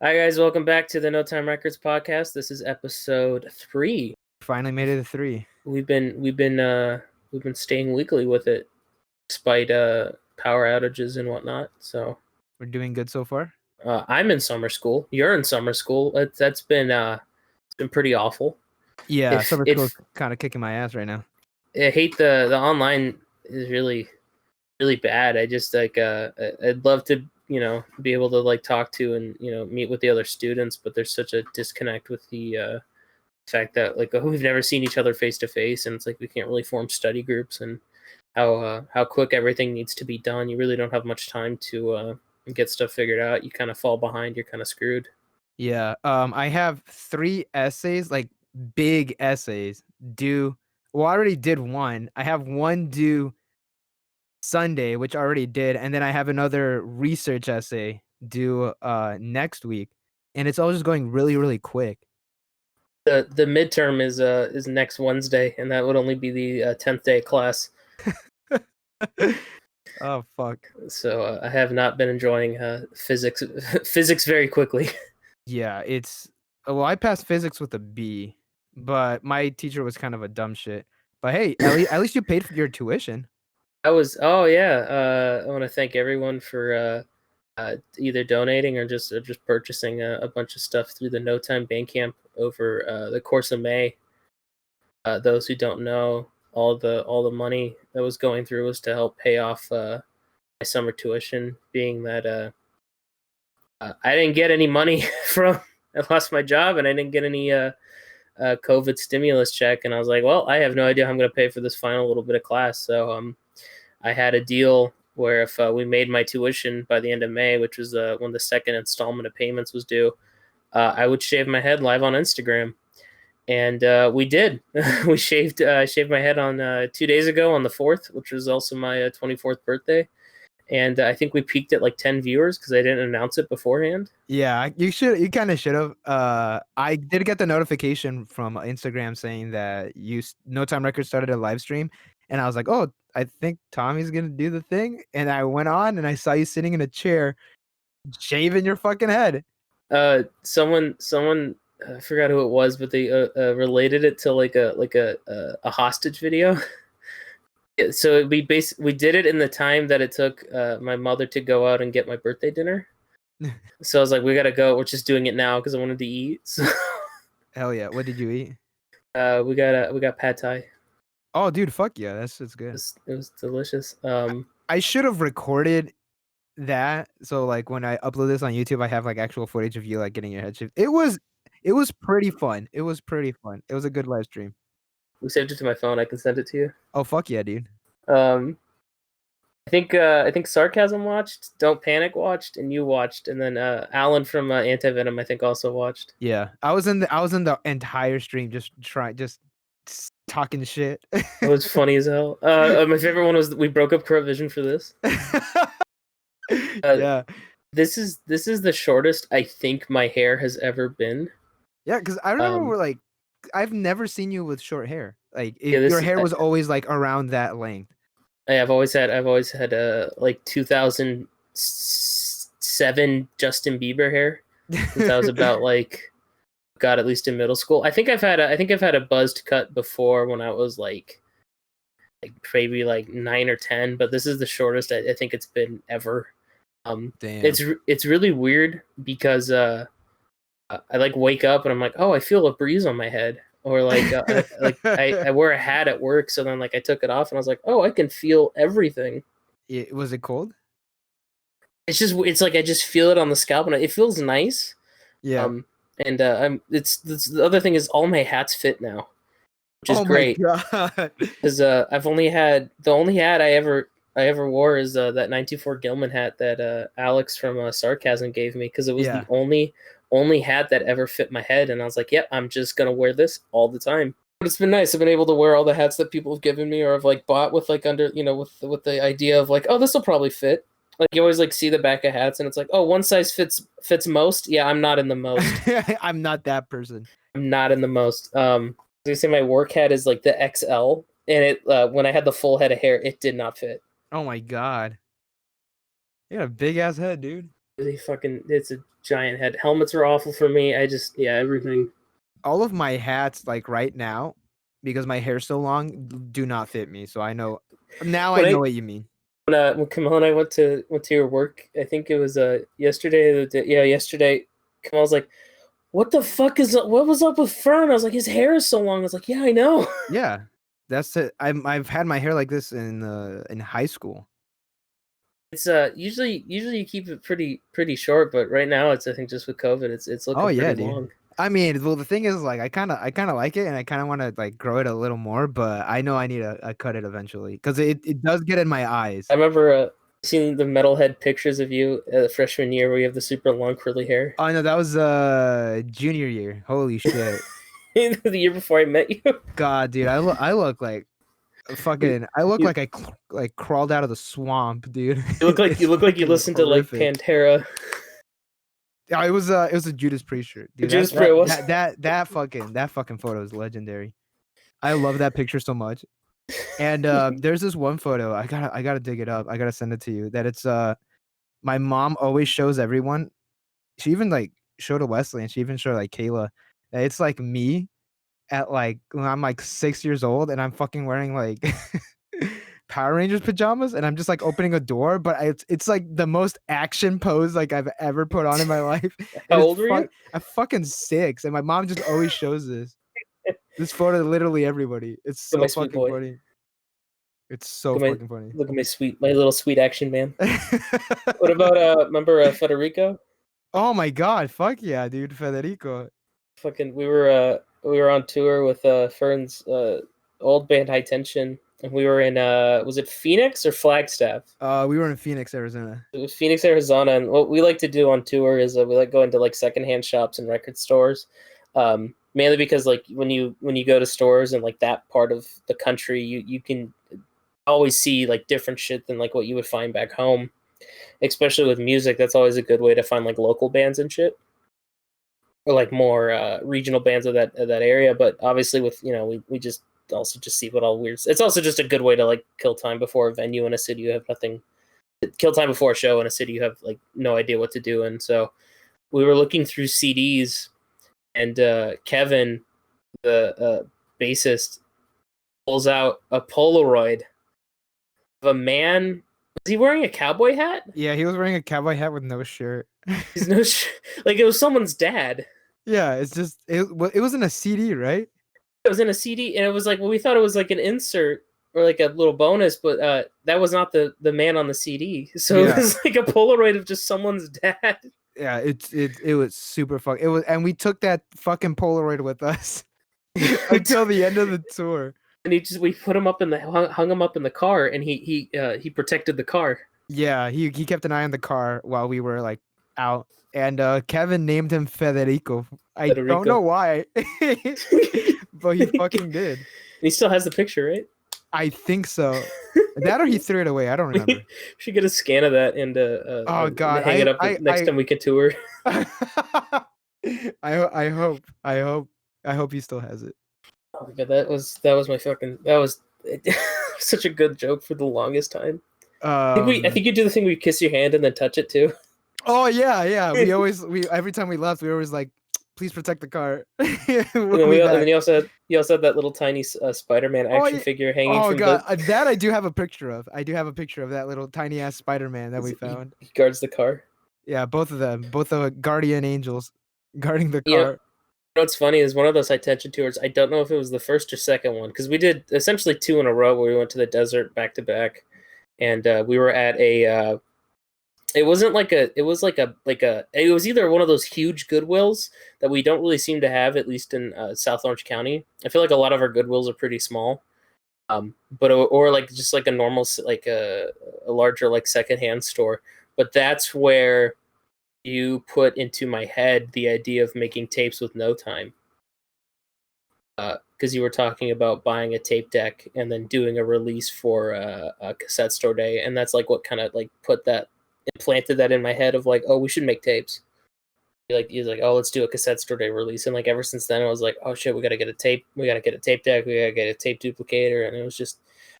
Hi guys, welcome back to the No Time Records podcast. This is episode 3. Finally made it to 3. We've been staying weekly with it despite power outages and whatnot. So We're doing good so far. I'm in summer school. You're in summer school. That's been it's been pretty awful. Yeah, If summer school's if kind of kicking my ass right now. I hate the online is really bad. I just I'd love to be able to like talk to and meet with the other students, but there's such a disconnect with the fact that like we've never seen each other face to face, and it's like we can't really form study groups, and how quick everything needs to be done. You really don't have much time to get stuff figured out. You kind of fall behind. You're kind of screwed. Yeah, I have 3 essays, like big essays due. Well, I already did one. I have one due Sunday, which I already did, and then I have another research essay due next week, and it's all just going really, really quick. The midterm is next Wednesday, and that would only be the 10th day of class. Oh fuck. So I have not been enjoying physics physics very quickly. Yeah, it's well, I passed physics with a B, but my teacher was kind of a dumb shit. But hey, at least you paid for your tuition. I was I want to thank everyone for either donating or just purchasing a bunch of stuff through the No Time Bandcamp over the course of May. Those who don't know, all the money that was going through was to help pay off my summer tuition. Being that I didn't get any money from, I lost my job and I didn't get any COVID stimulus check, and I was like, well, I have no idea how I'm going to pay for this final little bit of class. So I had a deal where if we made my tuition by the end of May, which was when the second installment of payments was due, I would shave my head live on Instagram. And we did. We shaved my head on 2 days ago on the 4th, which was also my 24th birthday. And I think we peaked at like 10 viewers because I didn't announce it beforehand. Yeah, you kind of should have. I did get the notification from Instagram saying that No Time Records started a live stream, and I was like, oh, I think Tommy's gonna do the thing. And I went on and I saw you sitting in a chair, shaving your fucking head. Someone I forgot who it was, but they related it to like a hostage video. So we did it in the time that it took my mother to go out and get my birthday dinner. So I was like, we gotta go. We're just doing it now because I wanted to eat. So Hell yeah! What did you eat? we got pad thai. Oh, dude, fuck yeah, that's good. It was delicious. I should have recorded that, so like when I upload this on YouTube, I have like actual footage of you like getting your head shaved. It was pretty fun. It was pretty fun. It was a good live stream. We saved it to my phone. I can send it to you. Oh fuck yeah, dude. I think Sarcasm watched, Don't Panic watched, and you watched, and then Alan from Anti Venom I think also watched. Yeah, I was in the entire stream just talking shit. It was funny as hell. My favorite one was we broke up Corrupt Vision for this. Yeah, this is the shortest I think my hair has ever been. Yeah, because I remember like I've never seen you with short hair. Like Yeah, your hair was always like around that length. I've always had like 2007 Justin Bieber hair since I was about like, God, at least in middle school. I think I've had a buzzed cut before when I was like maybe like 9 or 10, but this is the shortest I think it's been ever. Damn. It's really weird because I like wake up and I'm like, oh, I feel a breeze on my head. Or like I wear a hat at work, so then like I took it off and I was like, oh, I can feel everything. Was it cold? It's like I just feel it on the scalp and it feels nice. Yeah. It's the other thing is all my hats fit now, which is great. Because I've only had the only hat I ever wore is that 924 Gilman hat that Alyx from Sarcasm gave me, because it was the only hat that ever fit my head, and I was like, yep, I'm just gonna wear this all the time. But it's been nice. I've been able to wear all the hats that people have given me or have like bought with like under with the idea of like, oh, this will probably fit. Like you always like see the back of hats and it's like, oh, one size fits most. Yeah, I'm not in the most. I'm not that person. I'm not in the most. They say my work hat is like the XL, and it when I had the full head of hair, it did not fit. Oh my god. You got a big ass head, dude. It's a giant head. Helmets are awful for me. Everything. All of my hats, like right now, because my hair's so long, do not fit me. So I know now. I When know I what you mean. when Kamal and I went to your work, I think it was yesterday. Yesterday. Kamal's like, "What the fuck what was up with Fern?" I was like, "His hair is so long." I was like, "Yeah, I know." Yeah, that's it. I've had my hair like this in high school. It's usually you keep it pretty short, but right now I think just with COVID, it's Oh looking yeah, pretty dude. long. I mean, well, the thing is, like, I kind of like it, and I kind of want to like grow it a little more, but I know I need to cut it eventually because it does get in my eyes. I remember seeing the metalhead pictures of you freshman year where you have the super long curly hair. Oh no, that was junior year. Holy shit. The year before I met you. God, dude, I look like You, fucking I look you like like crawled out of the swamp, dude. you It's look like you fucking listened to like horrific. Pantera. Yeah, it was a Judas Priest shirt, dude. Judas Priest was. That fucking photo is legendary. I love that picture so much. And there's this one photo. I gotta dig it up. I gotta send it to you. That it's my mom always shows everyone. She even like showed to Wesley, and she even showed like Kayla. That it's like me at like when I'm like 6 years old, and I'm fucking wearing like Power Rangers pajamas, and I'm just like opening a door, but it's like the most action pose like I've ever put on in my life, How and old were you? I'm fucking 6, and my mom just always shows this photo to literally everybody. It's Look at my so sweet fucking boy. funny. It's so Look at fucking funny. my little sweet action man. What about remember Federico? Oh my god, fuck yeah, dude, Federico. Fucking we were on tour with Fern's old band High Tension, and we were in was it Phoenix or Flagstaff? We were in Phoenix, Arizona. It was Phoenix, Arizona, and what we like to do on tour is we like going to like secondhand shops and record stores, mainly because like when you go to stores in like that part of the country, you can always see like different shit than like what you would find back home, especially with music. That's always a good way to find like local bands and shit, or like more regional bands of that area. But obviously, with we just also just see what all weird. It's also just a good way to like kill time before a venue in a city you have nothing. Kill time before a show in a city you have like no idea what to do. And so we were looking through CDs, and Kevin, the bassist, pulls out a Polaroid of a man. Was he wearing a cowboy hat? Yeah, he was wearing a cowboy hat with no shirt. He's no like it was someone's dad. Yeah, it's just it was in a CD, right? It was in a CD, and it was like, well, we thought it was like an insert or like a little bonus, but that was not the man on the CD. So it Yeah. was like a Polaroid of just someone's dad. Yeah, it was super fun. It was, and we took that fucking Polaroid with us until the end of the tour. And we put him up in the hung him up in the car, and he protected the car. Yeah, he kept an eye on the car while we were like out, and Kevin named him Federico. I don't know why, but he fucking did. He still has the picture, right? I think so. That or he threw it away. I don't remember. We should get a scan of that and oh god, hang it up next time we can tour. I hope he still has it. Oh my god, that was my fucking such a good joke for the longest time. I think you do the thing where you kiss your hand and then touch it too. Oh yeah. We every time we left, we were always like, please protect the car. And then you also had that little tiny Spider-Man action figure hanging from god, that I do have a picture of. I do have a picture of that little tiny ass Spider-Man that we found. He guards the car. Yeah, both of them, both the guardian angels guarding the car. You know what's funny is one of those High Tension tours. I don't know if it was the first or second one, because we did essentially 2 in a row where we went to the desert back to back, and we were at a. It wasn't like a. It was like a. It was either one of those huge Goodwills that we don't really seem to have, at least in South Orange County. I feel like a lot of our Goodwills are pretty small, but or like just like a normal like a larger like secondhand store. But that's where you put into my head the idea of making tapes with no time. Because you were talking about buying a tape deck and then doing a release for a cassette store day, and that's like what kind of like implanted that in my head of like, oh, we should make tapes. He's like, oh, let's do a cassette store day release, and like ever since then, I was like, oh shit, we gotta get a tape deck, we gotta get a tape duplicator, and it was just,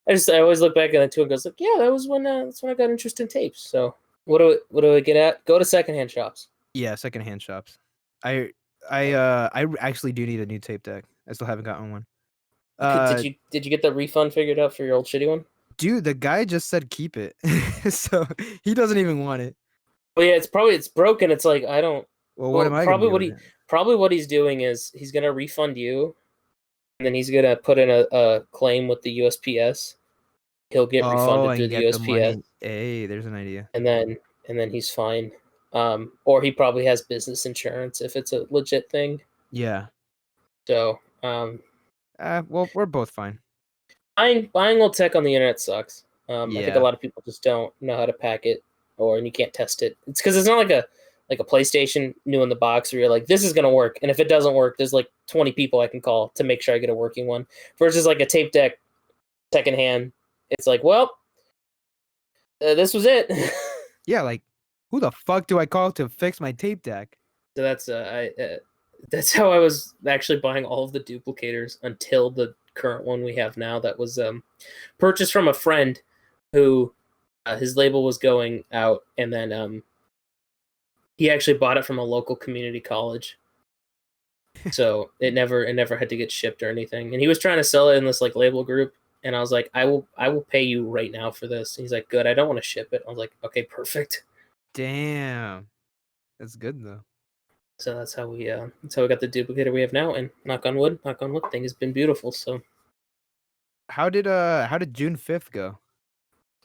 I always look back at that too and goes like, yeah, that's when I got interested in tapes. So What do I get at? Go to secondhand shops. Yeah, secondhand shops. I actually do need a new tape deck. I still haven't gotten one. Did you get the refund figured out for your old shitty one? Dude, the guy just said keep it. So he doesn't even want it. Well, yeah, it's broken. It's like I don't. Well, what am I gonna do with it? Probably what he's doing is he's gonna refund you, and then he's gonna put in a claim with the USPS. He'll get refunded through and the get the USPS, money. Hey, there's an idea. and then he's fine. Or he probably has business insurance if it's a legit thing. Yeah. So, well, we're both fine. buying old tech on the internet sucks. I think Yeah. a lot of people just don't know how to pack it, and you can't test it. It's because it's not like a PlayStation new in the box where you're like, this is gonna work, and if it doesn't work, there's like 20 people I can call to make sure I get a working one. Versus like a tape deck, secondhand, it's like, well, this was it. Yeah, like who the fuck do I call to fix my tape deck? So that's how I was actually buying all of the duplicators until the current one we have now that was purchased from a friend who his label was going out, and then he actually bought it from a local community college. So it never had to get shipped or anything. And he was trying to sell it in this like label group, and I was like, I will pay you right now for this. And he's like, good, I don't want to ship it. I was like, okay, perfect. Damn. That's good though. So that's how we got the duplicator we have now, and knock on wood, thing has been beautiful. So how did June 5th go?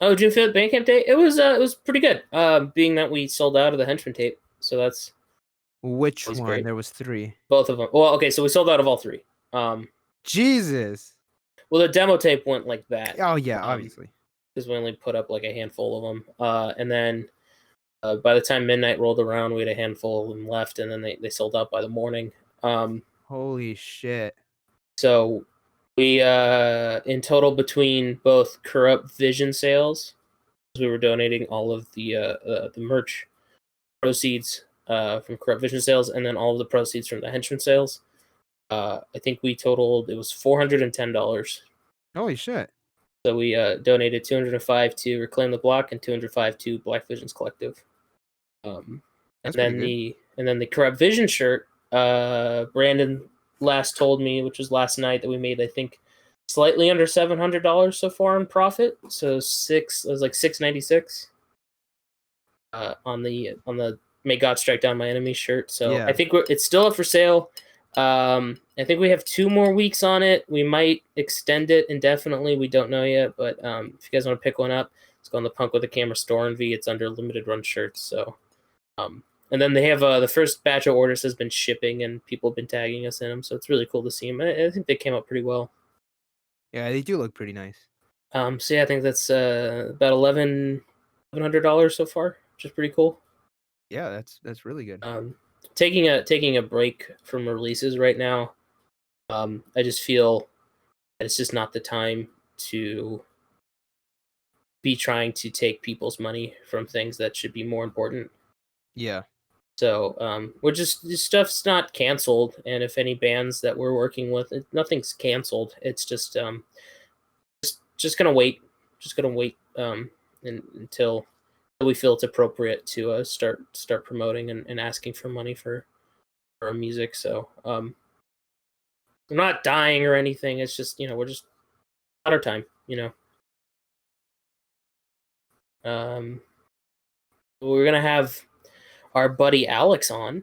Oh, June 5th Bandcamp Day? It was pretty good. Being that we sold out of the Henchman tape, so that's which one? Great. There was 3. Both of them. Well, okay, so we sold out of all 3. Jesus. Well, the demo tape went like that. Oh yeah, obviously. Because we only put up like a handful of them. And then by the time midnight rolled around, we had a handful of them left, and then they sold out by the morning. Holy shit. So we in total between both Corrupt Vision sales, we were donating all of the merch proceeds from Corrupt Vision sales, and then all of the proceeds from the Henchman sales. I think we totaled, it was $410. Holy shit. So we donated 205 to Reclaim the Block and 205 to Black Visions Collective. And then the Corrupt Vision shirt, Brandon last told me, which was last night, that we made, I think, slightly under $700 so far in profit. So it was like $696 on the May God Strike Down My Enemy shirt. So yeah. I think it's still up for sale. I think we have 2 more weeks on it. We might extend it indefinitely. We don't know yet, but if you guys want to pick one up, let's go on the Punk with a Camera store in V. It's under limited run shirts. So, and then they have the first batch of orders has been shipping, and people have been tagging us in them. So it's really cool to see them. I think they came out pretty well. Yeah, they do look pretty nice. So yeah, I think that's about $1,100 so far, which is pretty cool. Yeah, that's really good. Taking a break from releases right now. I just feel that it's just not the time to be trying to take people's money from things that should be more important. Yeah. So we're this stuff's not canceled, and if any bands that we're working with, nothing's canceled. It's just gonna wait. Just gonna wait until we feel it's appropriate to start promoting and asking for money for our music. So I'm not dying or anything. It's just, we're just not our time, we're gonna have our buddy Alyx on.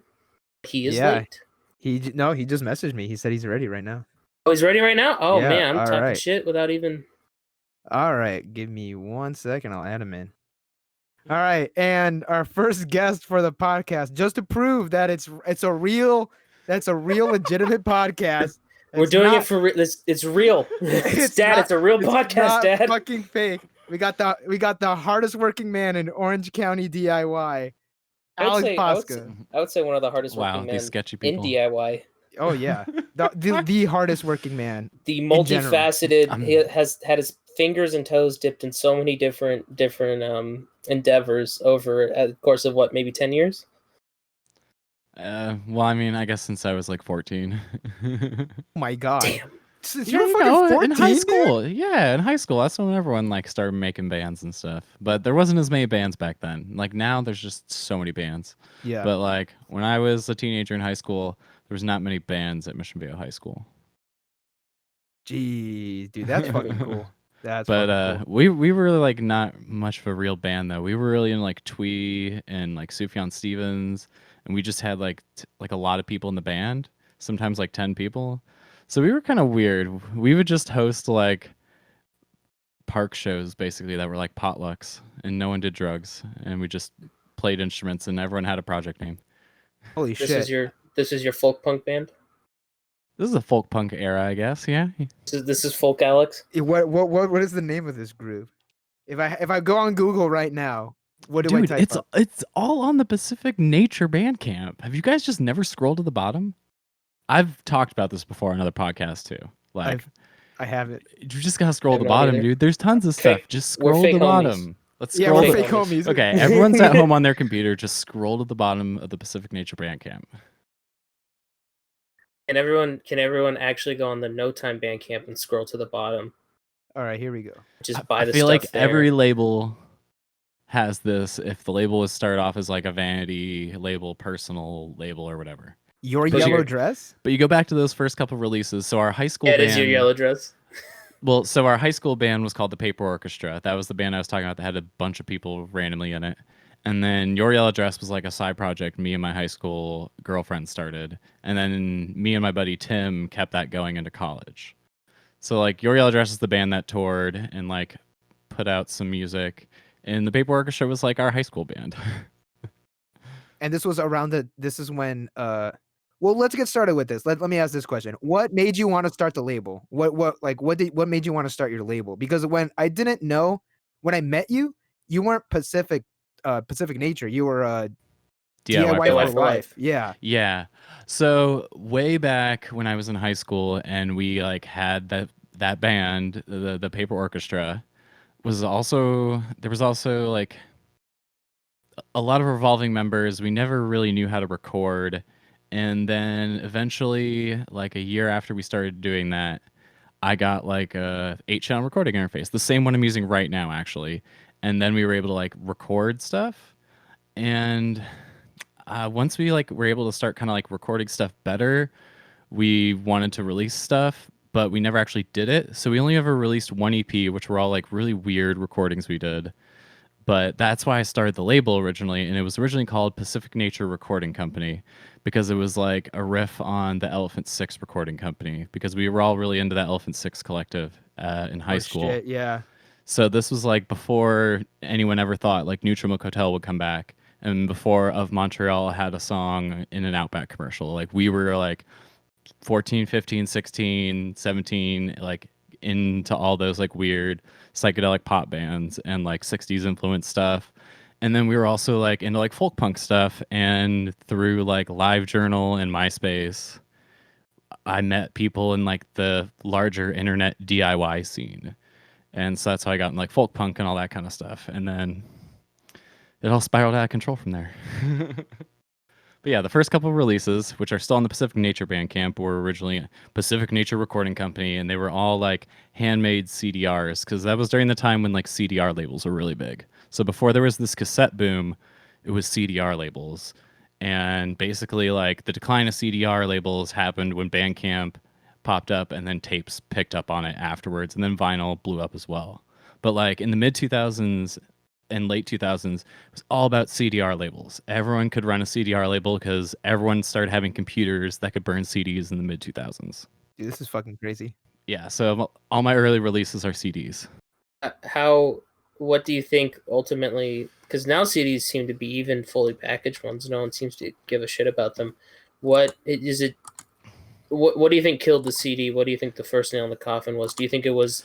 He is late. He just messaged me. He said he's ready right now. Oh, he's ready right now? Oh yeah, man, I'm talking shit without even. All right, give me 1 second. I'll add him in. All right, and our first guest for the podcast, just to prove that it's a real legitimate podcast. We're doing it for it's real. It's a real podcast, Dad. Fucking fake. We got the hardest working man in Orange County DIY. Alyx Poska. I would say one of the hardest working men in DIY. Oh yeah, the hardest working man. The multifaceted. He has had his fingers and toes dipped in so many different endeavors over the course of maybe 10 years. Well, I mean, I guess since I was like 14. Oh my God. Damn. Since Yeah, you were fucking 14, in high dude? school. Yeah, in high school, that's when everyone like started making bands and stuff. But there wasn't as many bands back then. Like now, there's just so many bands. Yeah. But like when I was a teenager in high school, there was not many bands at Mission Viejo High School. Jeez, dude, that's fucking cool. That's But fucking cool. we were like not much of a real band though. We were really in like Twee and like Sufjan Stevens, and we just had like like a lot of people in the band. Sometimes like 10 people. So we were kind of weird. We would just host like park shows basically that were like potlucks, and no one did drugs, and we just played instruments, and everyone had a project name. Holy This shit. is your folk punk band. This is a folk punk era, I guess. Yeah. This is folk Alex. What is the name of this group? If I go on Google right now, what do I Dude, type up? it's all on the Pacific Nature Bandcamp. Have you guys just never scrolled to the bottom? I've talked about this before on other podcasts too. Like, I have it. you just gotta scroll to I've the not bottom, either. dude. There's tons of stuff. Fake- Just we're scroll to fake the homies. bottom. Let's Yeah, scroll we're to fake fake homies. Okay, everyone's at home on their computer. Just scroll to the bottom of the Pacific Nature Bandcamp. Can everyone actually go on the No Time Bandcamp and scroll to the bottom? All right, here we go. Just buy I the feel stuff like there. every label has this. If the label was started off as like a vanity label, personal label, or whatever. Your But yellow you're- dress? But you go back to those first couple releases. So our high school Yeah, it band, is your yellow dress. well, so our high school band was called the Paper Orchestra. That was the band I was talking about that had a bunch of people randomly in it. And then Your Yellow Dress was like a side project me and my high school girlfriend started. And then me and my buddy Tim kept that going into college. So like Your Yellow Dress is the band that toured and like put out some music. And the Paper Orchestra was like our high school band. And this was around this is when well, let's get started with this. Let me ask this question. What made you want to start the label? What made you want to start your label? Because when I didn't know, when I met you, you weren't Pacific Nature. You were DIY for for Life. life. Yeah. Yeah. So way back when I was in high school and we like had that band, the Paper Orchestra, was also there was also like a lot of revolving members. We never really knew how to record. And then eventually, like a year after we started doing that, I got like a 8-channel recording interface, the same one I'm using right now, actually. And then we were able to like record stuff. And once we like were able to start kind of like recording stuff better, we wanted to release stuff, but we never actually did it. So we only ever released one EP, which were all like really weird recordings we did. But that's why I started the label originally, and it was originally called Pacific Nature Recording Company because it was like a riff on the Elephant Six Recording Company because we were all really into that Elephant Six collective in high school. Shit, yeah. So this was like before anyone ever thought like Neutral Milk Hotel would come back, and before Of Montreal had a song in an Outback commercial. Like we were like 14, 15, 16, 17, like into all those like weird psychedelic pop bands and like 60s influence stuff. And then we were also like into like folk punk stuff, and through like LiveJournal and MySpace, I met people in like the larger internet DIY scene. And so that's how I got in like folk punk and all that kind of stuff. And then it all spiraled out of control from there. But yeah, the first couple of releases, which are still on the Pacific Nature Bandcamp, were originally Pacific Nature Recording Company, and they were all like handmade CDRs because that was during the time when like CDR labels were really big. So before there was this cassette boom, it was CDR labels. And basically, like the decline of CDR labels happened when Bandcamp popped up, and then tapes picked up on it afterwards, and then vinyl blew up as well. But like in the mid 2000s and late 2000s, it was all about CDR labels. Everyone could run a CDR label because everyone started having computers that could burn CDs in the mid 2000s. Dude, this is fucking crazy. Yeah, so all my early releases are CDs. What do you think ultimately? Because now CDs seem to be even fully packaged ones. No one seems to give a shit about them. What is it? What do you think killed the CD? What do you think the first nail in the coffin was? Do you think it was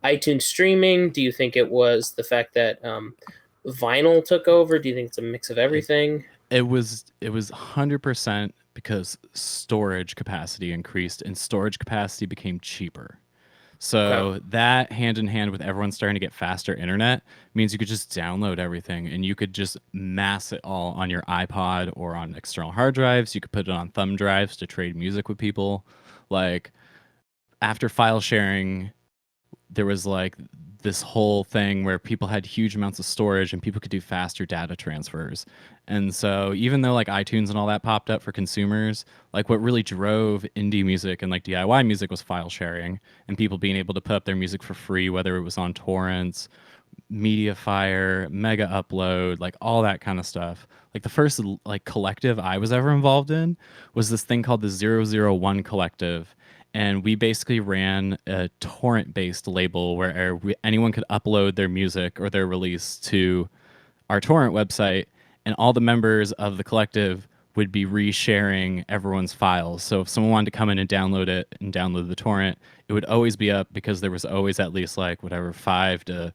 iTunes streaming? Do you think it was the fact that vinyl took over? Do you think it's a mix of everything? It was 100% because storage capacity increased and storage capacity became cheaper. So that hand in hand with everyone starting to get faster internet means you could just download everything and you could just mass it all on your iPod or on external hard drives. You could put it on thumb drives to trade music with people. Like after file sharing, there was like this whole thing where people had huge amounts of storage and people could do faster data transfers. And so even though like iTunes and all that popped up for consumers, like what really drove indie music and like DIY music was file sharing and people being able to put up their music for free, whether it was on torrents, Mediafire, Mega Upload, like all that kind of stuff. Like the first like collective I was ever involved in was this thing called the 001 Collective, and we basically ran a torrent-based label where anyone could upload their music or their release to our torrent website, and all the members of the collective would be resharing everyone's files. So if someone wanted to come in and download it and download the torrent, it would always be up because there was always at least like whatever 5 to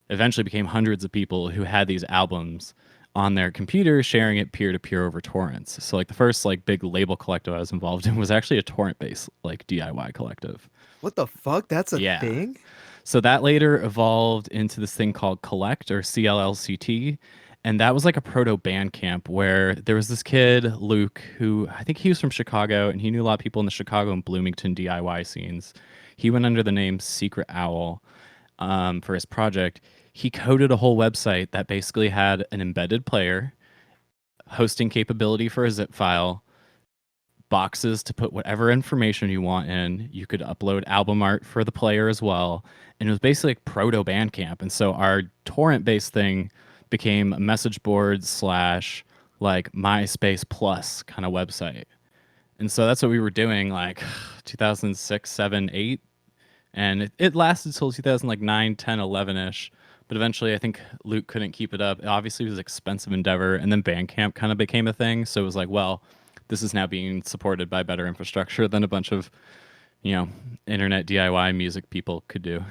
eventually became hundreds of people who had these albums on their computer sharing it peer to peer over torrents. So like the first like big label collective I was involved in was actually a torrent based like DIY collective. What the fuck? That's a Yeah. thing? So that later evolved into this thing called Collect or CLLCT. And that was like a proto Bandcamp where there was this kid, Luke, who I think he was from Chicago and he knew a lot of people in the Chicago and Bloomington DIY scenes. He went under the name Secret Owl for his project. He coded a whole website that basically had an embedded player, hosting capability for a zip file, boxes to put whatever information you want in. You could upload album art for the player as well. And it was basically like proto Bandcamp. And so our torrent based thing became a message board / like MySpace Plus kind of website. And so that's what we were doing like 2006, 7, 8. And it lasted till 2009, 10, 11-ish. But eventually, I think Luke couldn't keep it up. It obviously was an expensive endeavor. And then Bandcamp kind of became a thing. So it was like, well, this is now being supported by better infrastructure than a bunch of, internet DIY music people could do.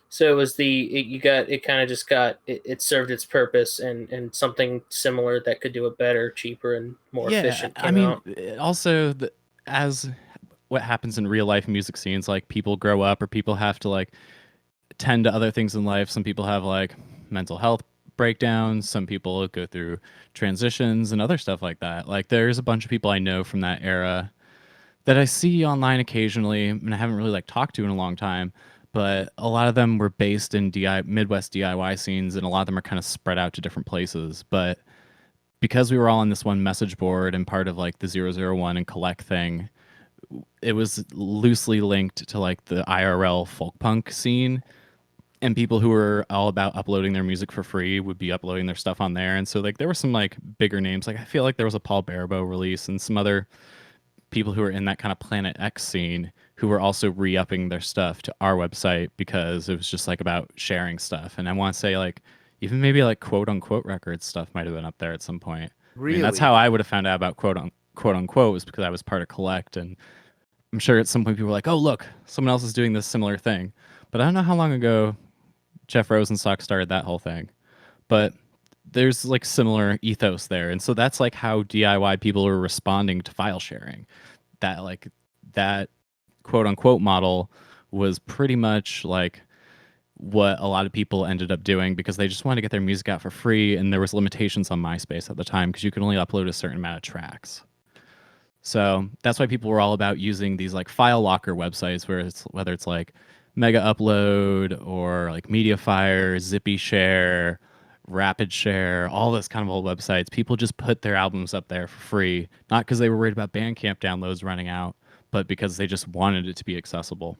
So it was it served its purpose, and something similar that could do it better, cheaper, and more efficient came out. Also, as what happens in real life music scenes, like people grow up or people have to like tend to other things in life. Some people have like mental health breakdowns. Some people go through transitions and other stuff like that. Like there's a bunch of people I know from that era that I see online occasionally and I haven't really like talked to in a long time, but a lot of them were based in Midwest DIY scenes and a lot of them are kind of spread out to different places. But because we were all on this one message board and part of like the 001 and Collect thing, it was loosely linked to like the IRL folk punk scene, and people who were all about uploading their music for free would be uploading their stuff on there. And so like there were some like bigger names. Like I feel like there was a Paul Barabo release and some other people who were in that kind of Planet X scene who were also re-upping their stuff to our website because it was just like about sharing stuff. And I want to say like even maybe like quote unquote records stuff might have been up there at some point. Really? I mean, that's how I would have found out about quote unquote was because I was part of Collect, and I'm sure at some point people were like, oh look, someone else is doing this similar thing. But I don't know how long ago Jeff Rosenstock started that whole thing. But there's like similar ethos there. And so that's like how DIY people are responding to file sharing. That quote unquote model was pretty much like what a lot of people ended up doing because they just wanted to get their music out for free, and there was limitations on MySpace at the time because you could only upload a certain amount of tracks. So that's why people were all about using these like file locker websites whether it's like Mega Upload or like Mediafire, Zippy Share, Rapid Share, all this kind of old websites. People just put their albums up there for free, not because they were worried about Bandcamp downloads running out, but because they just wanted it to be accessible.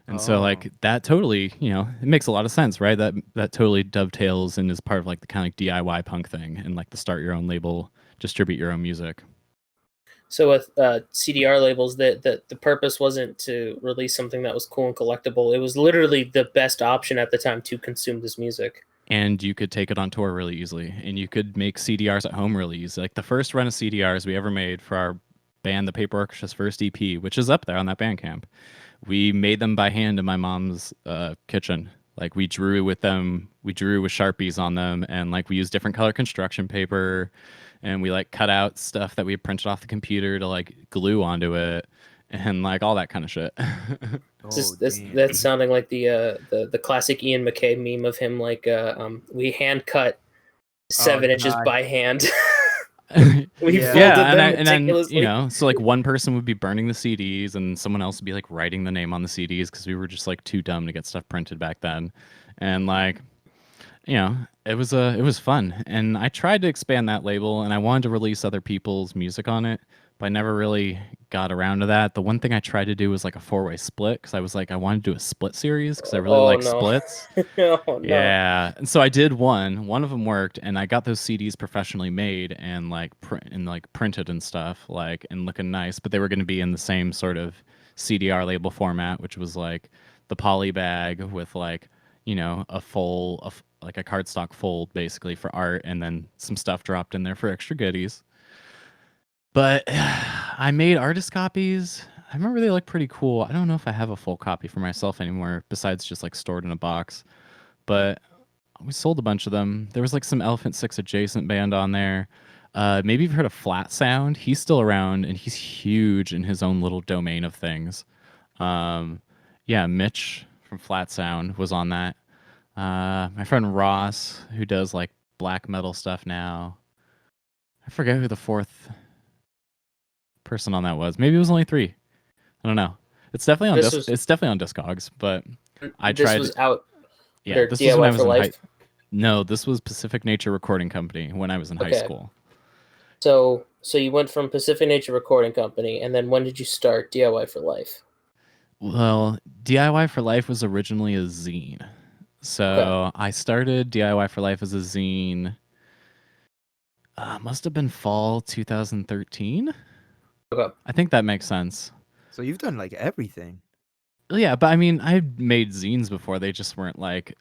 And so like that totally, it makes a lot of sense, right? That totally dovetails and is part of like the kind of like DIY punk thing and like the start your own label, distribute your own music. So with CDR labels, that the purpose wasn't to release something that was cool and collectible. It was literally the best option at the time to consume this music. And you could take it on tour really easily, and you could make CDRs at home really easy. Like the first run of CDRs we ever made for our band, the Paper Orchestra's first EP, which is up there on that Bandcamp, we made them by hand in my mom's kitchen. Like we drew with Sharpies on them, and like we used different color construction paper, and we like cut out stuff that we had printed off the computer to like glue onto it, and like all that kind of shit. That's sounding like the classic Ian MacKaye meme of him like we hand cut 7 inches by hand. We Yeah. folded Yeah, them and then meticulously. so like one person would be burning the CDs, and someone else would be like writing the name on the CDs because we were just like too dumb to get stuff printed back then, and like it was fun, and I tried to expand that label, and I wanted to release other people's music on it, but I never really got around to that. The one thing I tried to do was like a 4-way split because I was like I wanted to do a split series because I really Oh like no. splits. Oh no. Yeah, and so I did one. One of them worked, and I got those CDs professionally made and like printed and stuff, like and looking nice. But they were going to be in the same sort of CDR label format, which was like the poly bag with like a like a cardstock fold basically for art, and then some stuff dropped in there for extra goodies. But I made artist copies. I remember they look pretty cool. I don't know if I have a full copy for myself anymore, besides just like stored in a box. But we sold a bunch of them. There was like some Elephant Six adjacent band on there. Maybe you've heard of Flat Sound. He's still around, and he's huge in his own little domain of things. Yeah, Mitch from Flat Sound was on that. My friend Ross, who does like black metal stuff now. I forget who the fourth person on that was. Maybe it was only 3. I don't know. It's definitely on It's definitely on Discogs, but I This tried. was out. Yeah, Or this was when I DIY was for in life. No, this was Pacific Nature Recording Company when I was in high Okay. school. So you went from Pacific Nature Recording Company, and then when did you start DIY for life? Well, DIY for Life was originally a zine. So I started DIY for Life as a zine. Must have been fall 2013. Okay. I think that makes sense. So you've done like everything. Yeah, but I mean, I made zines before. They just weren't like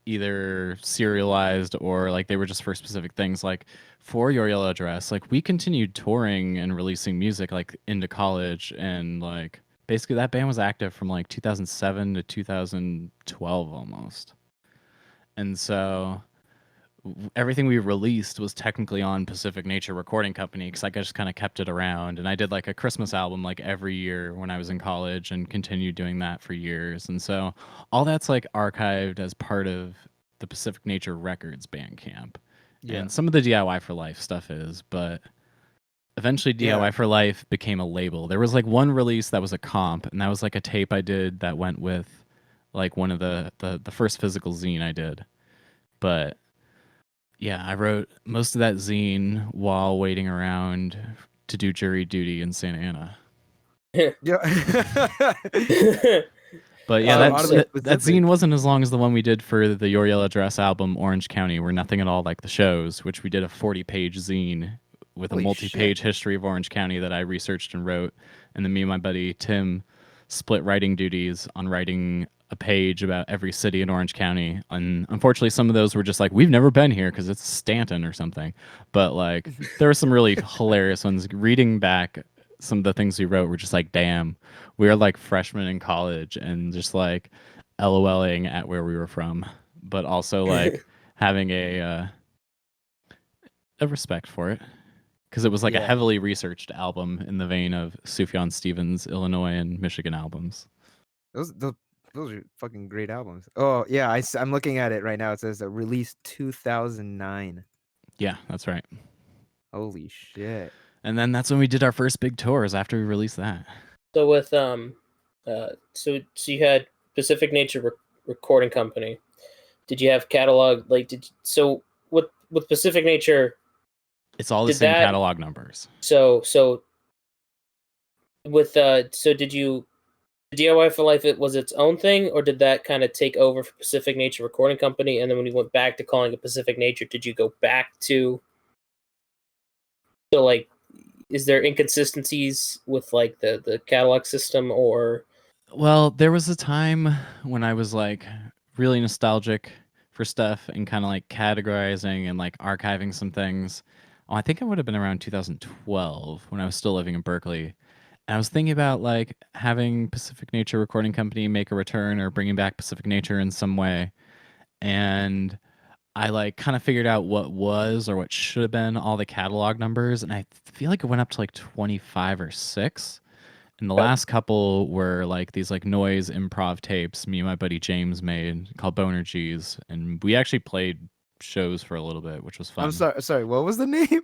either serialized or like they were just for specific things. Like for Your Yellow Dress, like we continued touring and releasing music like into college, and like basically that band was active from like 2007 to 2012 almost. And so everything we released was technically on Pacific Nature Recording Company because like, I just kind of kept it around, and I did like a Christmas album like every year when I was in college and continued doing that for years. And so all that's like archived as part of the Pacific Nature Records Bandcamp. Yeah. And some of the DIY for Life stuff is, but eventually DIY for Life became a label. There was like one release that was a comp, and that was like a tape I did that went with like one of the first physical zine I did. But yeah, I wrote most of that zine while waiting around to do jury duty in Santa Ana. Yeah. But yeah, that specific. zine wasn't as long as the one we did for the Your Yellow Dress album, Orange County, where nothing at all like the shows, which we did a 40-page zine with a Holy multi-page shit. history of Orange County that I researched and wrote. And then me and my buddy Tim split writing duties on writing a page about every city in Orange County. And unfortunately, some of those were just like, we've never been here because it's Stanton or something. But like, there were some really hilarious ones. Reading back some of the things we wrote were just like, damn, we were like freshmen in college and just like LOLing at where we were from, but also like having a respect for it because it was like a heavily researched album in the vein of Sufjan Stevens' Illinois and Michigan albums. Those are fucking great albums. Oh yeah, I'm looking at it right now. It says released 2009. Yeah, that's right. Holy shit. And then that's when we did our first big tours after we released that. So with so you had Pacific Nature Recording Company. Did you have catalog with Pacific Nature? It's all the same catalog numbers. So with did you DIY for Life? It was its own thing, or did that kind of take over for Pacific Nature Recording Company? And then when you went back to calling it Pacific Nature, did you go back to? So like, is there inconsistencies with like the catalog system or? Well, there was a time when I was like really nostalgic for stuff and kind of like categorizing and like archiving some things. Oh, I think it would have been around 2012 when I was still living in Berkeley. And I was thinking about like having Pacific Nature Recording Company make a return or bringing back Pacific Nature in some way. And I like kind of figured out what was or what should have been all the catalog numbers. And I feel like it went up to like 25 or 6. And the last couple were like these like noise improv tapes me and my buddy James made called Boner G's. And we actually played shows for a little bit, which was fun. I'm sorry. What was the name?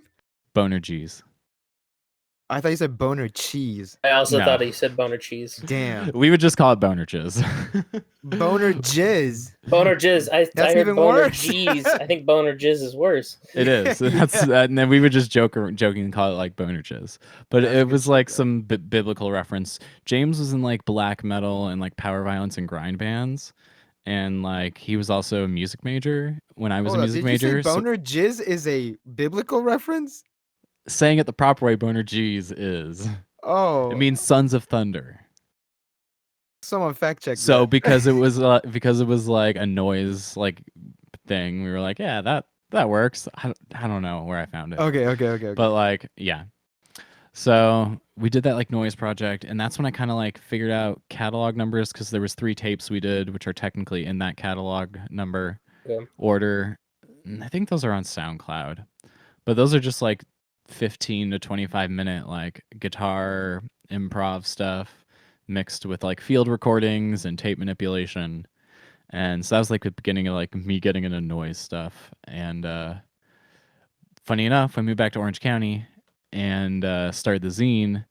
Boner G's. I thought you said boner cheese. I also No. thought he said boner cheese. Damn. We would just call it Boner Jizz. Boner jizz. Boner jizz. I That's heard even boner worse. G's. I think boner jizz is worse. It is. That's Yeah. and then we would just joking call it like Boner Jizz. But That's it good was shit, like though. some biblical reference. James was in like black metal and like power violence and grind bands. And like he was also a music major when I was Hold a up, music did you say major. So boner jizz is a biblical reference? saying it the proper way, Boner G's is. Oh, It means sons of thunder. someone fact check So that. because it was like a noise like thing, we were like, yeah, that works. I don't know where I found it. Okay. But like, yeah. So we did that like noise project, and that's when I kind of like figured out catalog numbers because there was 3 tapes we did, which are technically in that catalog number Okay. order. And I think those are on SoundCloud, but those are just like 15 to 25-minute like guitar improv stuff mixed with like field recordings and tape manipulation. And so that was like the beginning of like me getting into noise stuff. And funny enough, I moved back to Orange County and started the zine.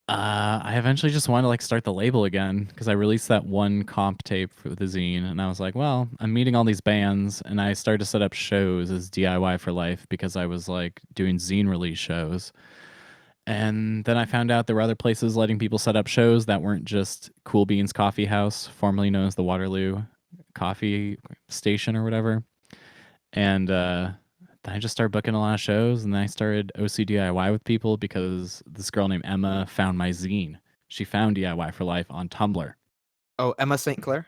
I eventually just wanted to like start the label again because I released that one comp tape for the zine, and I was like, well, I'm meeting all these bands, and I started to set up shows as DIY for life because I was like doing zine release shows. And then I found out there were other places letting people set up shows that weren't just Cool Beans Coffee House, formerly known as the Waterloo Coffee Station or whatever. And then I just started booking a lot of shows, and then I started OCDIY with people because this girl named Emma found my zine. She found DIY for Life on Tumblr. Oh, Emma St. Clair?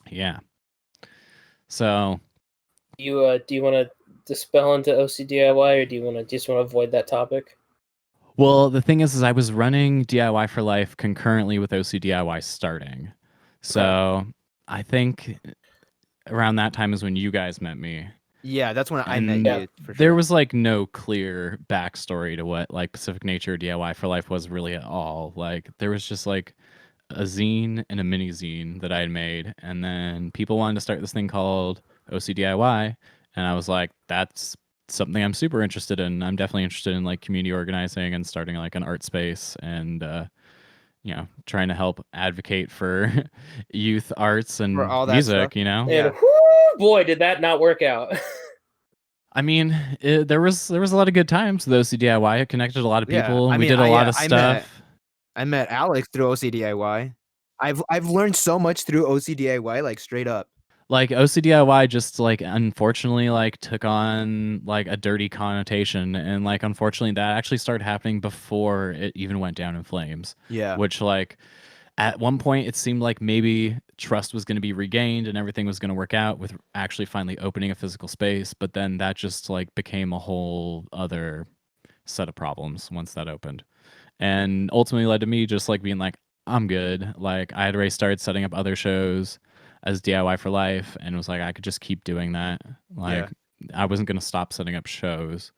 Yeah. So Do you want to dispel into OCDIY, or do you just want to avoid that topic? well, the thing is I was running DIY for Life concurrently with OCDIY starting. So I think around that time is when you guys met me. Yeah, that's when I And met you for there sure. was like no clear backstory to what like Pacific Nature DIY for Life was really at all. Like there was just like a zine and a mini zine that I had made, and then people wanted to start this thing called OCDIY, and I was like, that's something I'm super interested in. I'm definitely interested in like community organizing and starting like an art space and you know, trying to help advocate for youth arts and For all that music, stuff? you know? Yeah. And whoo, boy, did that not work out. I mean, there was a lot of good times with OCDIY. It connected a lot of Yeah, people. I We mean, did a lot yeah, of stuff. I met Alex through OCDIY. I've learned so much through OCDIY, like straight up. Like OCDIY just like unfortunately like took on like a dirty connotation, and like unfortunately that actually started happening before it even went down in flames. Yeah. Which like at one point it seemed like maybe trust was going to be regained and everything was going to work out with actually finally opening a physical space, but then that just like became a whole other set of problems once that opened, and ultimately led to me just like being like, I'm good. Like I had already started setting up other shows as DIY for Life, and was like I could just keep doing that. Like I wasn't gonna stop setting up shows.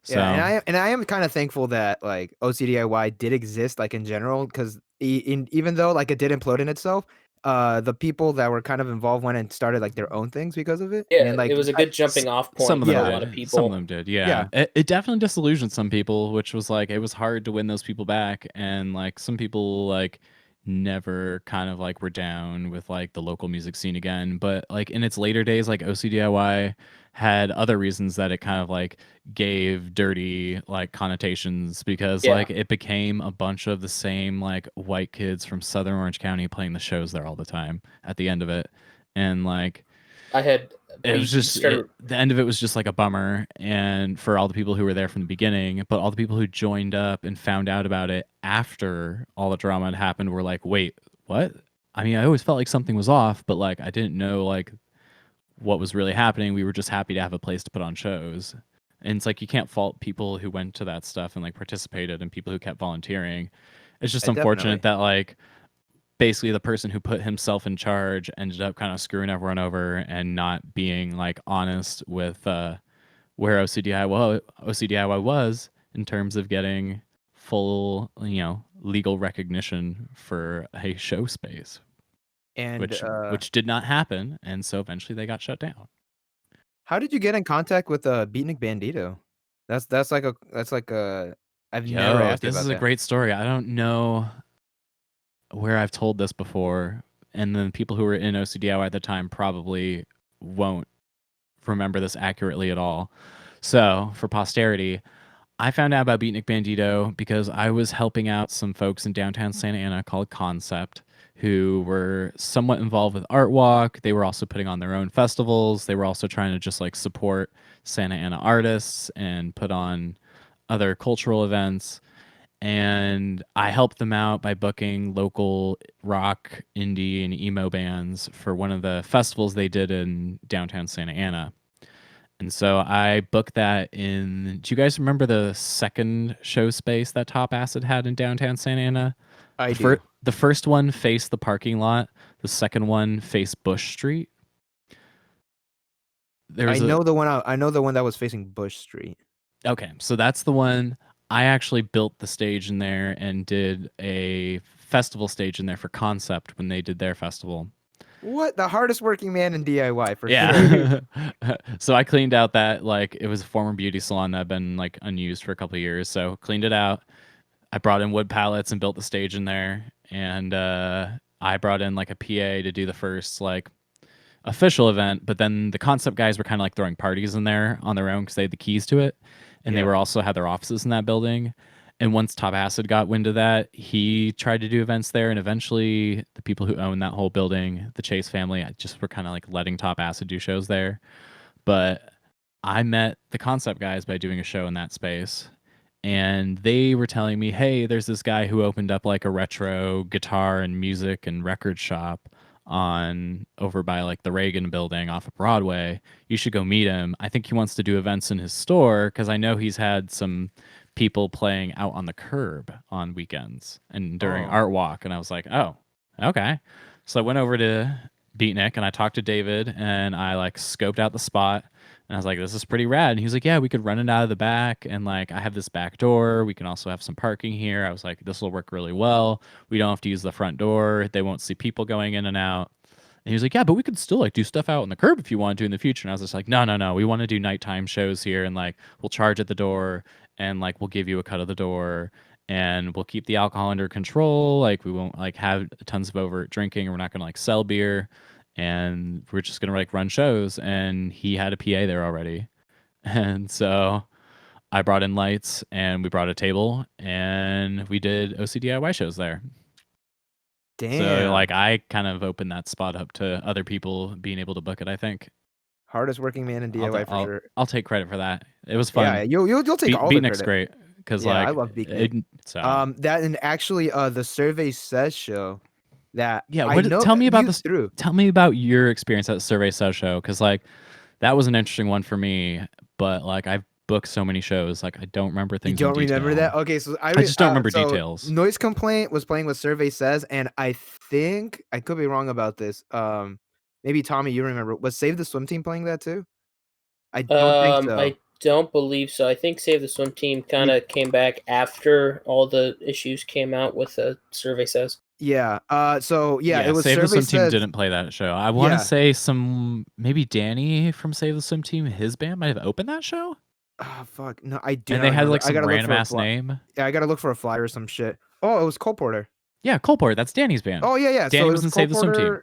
So Yeah, and I am kind of thankful that like OCDIY did exist, like in general, because even though like it did implode in itself, the people that were kind of involved went and started like their own things because of it. Yeah, And like it was a good jumping off point some of for them a lot of did. people. Some of them did. Yeah. It definitely disillusioned some people, which was like it was hard to win those people back, and like some people like never kind of like were down with like the local music scene again. But like in its later days, like OCDIY had other reasons that it kind of like gave dirty like connotations, because Yeah. like it became a bunch of the same like white kids from Southern Orange County playing the shows there all the time at the end of it. And like it was just the end of it was just like a bummer, and for all the people who were there from the beginning, but all the people who joined up and found out about it after all the drama had happened were like, wait, what? I mean, I always felt like something was off, but like I didn't know like what was really happening. We were just happy to have a place to put on shows. And it's like you can't fault people who went to that stuff and like participated, and people who kept volunteering. It's just unfortunate that like basically the person who put himself in charge ended up kind of screwing everyone over and not being like honest with where OCDIY was in terms of getting full, you know, legal recognition for a show space, and which did not happen, and so eventually they got shut down. How did you get in contact with Beatnik Bandito? That's like a. I've never Yo, asked you this about is a that. great story. I don't know where I've told this before, and then people who were in OCDIY at the time probably won't remember this accurately at all. So, for posterity, I found out about Beatnik Bandito because I was helping out some folks in downtown Santa Ana called Concept, who were somewhat involved with Art Walk. They were also putting on their own festivals. They were also trying to just like support Santa Ana artists and put on other cultural events. And I helped them out by booking local rock, indie, and emo bands for one of the festivals they did in downtown Santa Ana. And so I booked that in. Do you guys remember the second show space that Top Acid had in downtown Santa Ana? I do. The first one faced the parking lot. The second one faced Bush Street. I know the one. I know the one that was facing Bush Street. Okay, so that's the one. I actually built the stage in there and did a festival stage in there for Concept when they did their festival. What? The hardest working man in DIY for sure. Yeah. So I cleaned out that, like, it was a former beauty salon that had been like unused for a couple of years. So cleaned it out. I brought in wood pallets and built the stage in there. And I brought in like a PA to do the first like official event. But then the Concept guys were kind of like throwing parties in there on their own because they had the keys to it. And they Yeah. were also had their offices in that building. And once Top Acid got wind of that, he tried to do events there. And eventually, the people who own that whole building, the Chase family, just were kind of like letting Top Acid do shows there. But I met the Concept guys by doing a show in that space. And they were telling me, hey, there's this guy who opened up like a retro guitar and music and record shop on over by like the Reagan building off of Broadway. You should go meet him. I think he wants to do events in his store because I know he's had some people playing out on the curb on weekends and during Art Walk. And I was like, oh, okay. So I went over to Beatnik and I talked to David and I like scoped out the spot. And I was like, this is pretty rad. And he was like, yeah, we could run it out of the back. And like, I have this back door. We can also have some parking here. I was like, this will work really well. We don't have to use the front door. They won't see people going in and out. And he was like, yeah, but we could still like do stuff out on the curb if you want to in the future. And I was just like, no, no, no. We want to do nighttime shows here. And like, we'll charge at the door and like, we'll give you a cut of the door and we'll keep the alcohol under control. Like, we won't like have tons of overt drinking. We're not going to like sell beer. And we're just gonna like run shows. And he had a PA there already, and so I brought in lights and we brought a table and we did OCDIY shows there. Damn. So like I kind of opened that spot up to other people being able to book it. I think hardest working man in DIY for sure. I'll take credit for that. It was fun. Yeah, you'll take all the Beatnik's credit. great because Yeah, like I love Beatnik. So that and actually the Survey Says show that yeah, I know tell me about this. through. Tell me about your experience at the Survey Says show because like that was an interesting one for me. But like I've booked so many shows, like I don't remember things. You don't in remember detail. that? Okay, so I just don't remember so details. Noise Complaint was playing with Survey Says, and I think I could be wrong about this. Maybe Tommy, you remember? Was Save the Swim Team playing that too? I don't think so. I don't believe so. I think Save the Swim Team kind of came back after all the issues came out with the Survey Says. Yeah. So yeah, it was Save Survey the Swim Says. Team didn't play that show. I want to say maybe Danny from Save the Swim Team, his band might have opened that show. Oh fuck, no, I do. And not they had remember. like some random ass name. Yeah, I gotta look for a flyer or some shit. Oh, it was Cole Porter. Yeah, Cole Porter. That's Danny's band. Oh yeah. Danny so was in Save the Swim Team.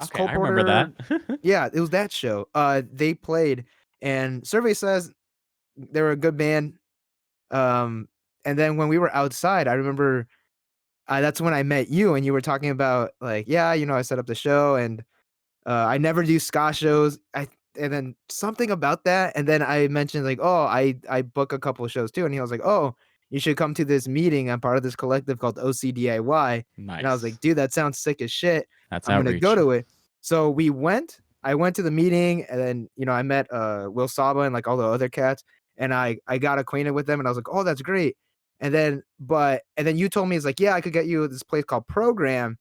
Okay, I remember that. Yeah, it was that show. They played, and Survey Says they were a good band. And then when we were outside, I remember that's when I met you, and you were talking about like, yeah, I set up the show, and I never do ska shows. And then something about that, and then I mentioned like, oh, I book a couple of shows too, and he was like, oh, you should come to this meeting. I'm part of this collective called OCDIY. Nice. And I was like, dude, that sounds sick as shit. That's I'm outreach. gonna go to it. So we went. I went to the meeting, and then I met Will Saba and like all the other cats, and I got acquainted with them, and I was like, oh, that's great. And then you told me it's like, yeah, I could get you this place called Program.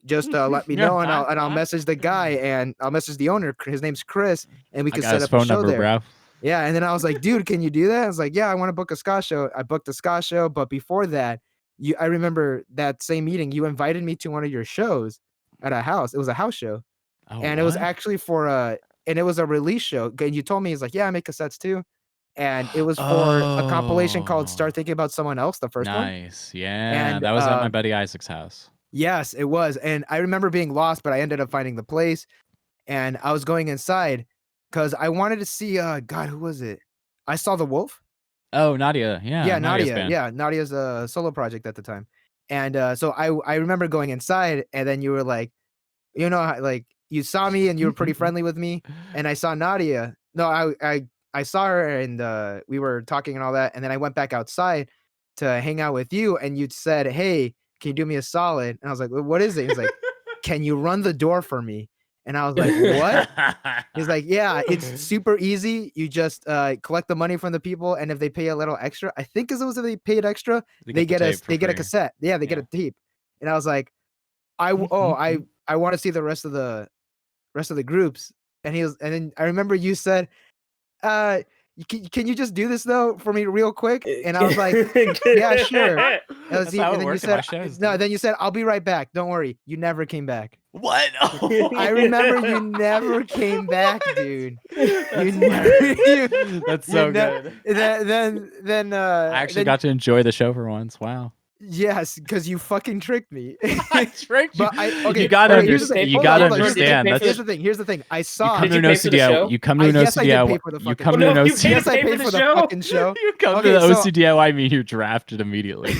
Just let me know, and I'll message the guy, and I'll message the owner. His name's Chris, and we can set up a show there. Bro. Yeah, and then I was like, dude, can you do that? I was like, yeah, I want to book a ska show. I booked a ska show, but before that, I remember that same meeting. You invited me to one of your shows at a house. It was a house show, and it was actually and it was a release show. And you told me, it's like, yeah, I make cassettes too, and it was for a compilation called "Start Thinking About Someone Else," the first one. Nice. Yeah. And that was at my buddy Isaac's house. yes, it was. And I remember being lost, but I ended up finding the place, and I was going inside because I wanted to see. God, who was it? I Saw the Wolf. Oh, Nadia. Yeah. Yeah, Nadia's Nadia. band. Yeah, Nadia's a solo project at the time. And so I remember going inside, and then you were like, you know, like you saw me and you were pretty friendly with me, and I saw Nadia. No, I saw her, and we were talking and all that, and then I went back outside to hang out with you, and you said, "Hey, can you do me a solid?" And I was like, "What is it?" He's like, "Can you run the door for me?" And I was like, "What?" He's like, "Yeah, it's super easy. You just collect the money from the people, and if they pay a little extra, I think as it was if they paid extra, they get a cassette. Yeah, they get a tape." And I was like, I want to see the rest of the groups. And then I remember you said, can you just do this though for me real quick?" And I was like, "Yeah, sure." That's how it worked at my shows, no, dude. then you said, "I'll be right back. Don't worry." You never came back. What? I remember you never came back, dude. You never. That's so good. Then I actually got to enjoy the show for once. Wow. yes, because you fucking tricked me. I tricked you. But okay, you gotta here's the thing. understand. You Hold on, gotta hold on. understand. Here's the thing. Here's the thing. I You saw. come Did to you an pay for the OCDI. show? You come to an yes, I did OCDI. pay for the You fucking come show. to an No, you OCDI. didn't Yes, I pay for paid the for the show. fucking show. You come Okay, to the so- OCDI. I mean, you're drafted immediately.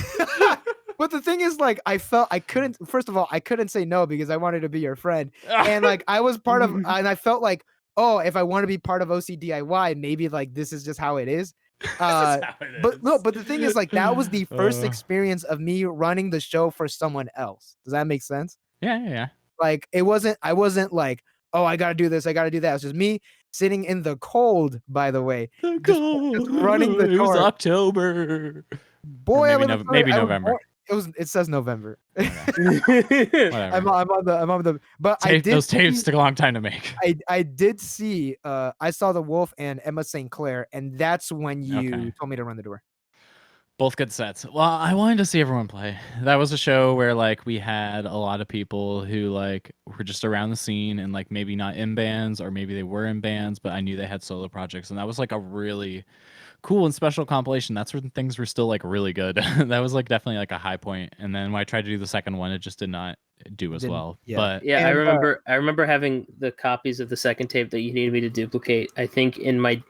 But the thing is, like, I felt I couldn't. First of all, I couldn't say no because I wanted to be your friend, and like I was part of, and I felt like, oh, if I want to be part of OCDIY, maybe like this is just how it is. But no, but the thing is, like, that was the first experience of me running the show for someone else. Does that make sense? Yeah. Like, I wasn't like, oh, I gotta do this, I gotta do that. It was just me sitting in the cold, by the way, just running the It was tour. October. Boy, Or I maybe live in maybe I was November. born- It says November. Whatever. I'm on the. But I did Those tapes see, took a long time to make. I did see. I Saw the Wolf and Emma St. Clair, and that's when you told me to run the door. Both good sets. Well, I wanted to see everyone play. That was a show where like we had a lot of people who like were just around the scene and like maybe not in bands or maybe they were in bands, but I knew they had solo projects, and that was like a really cool and special compilation. That's when things were still like really good. That was like definitely like a high point. And then when I tried to do the second one, it just did not do as well. Yeah. But Yeah, I And, remember having the copies of the second tape that you needed me to duplicate. I think in my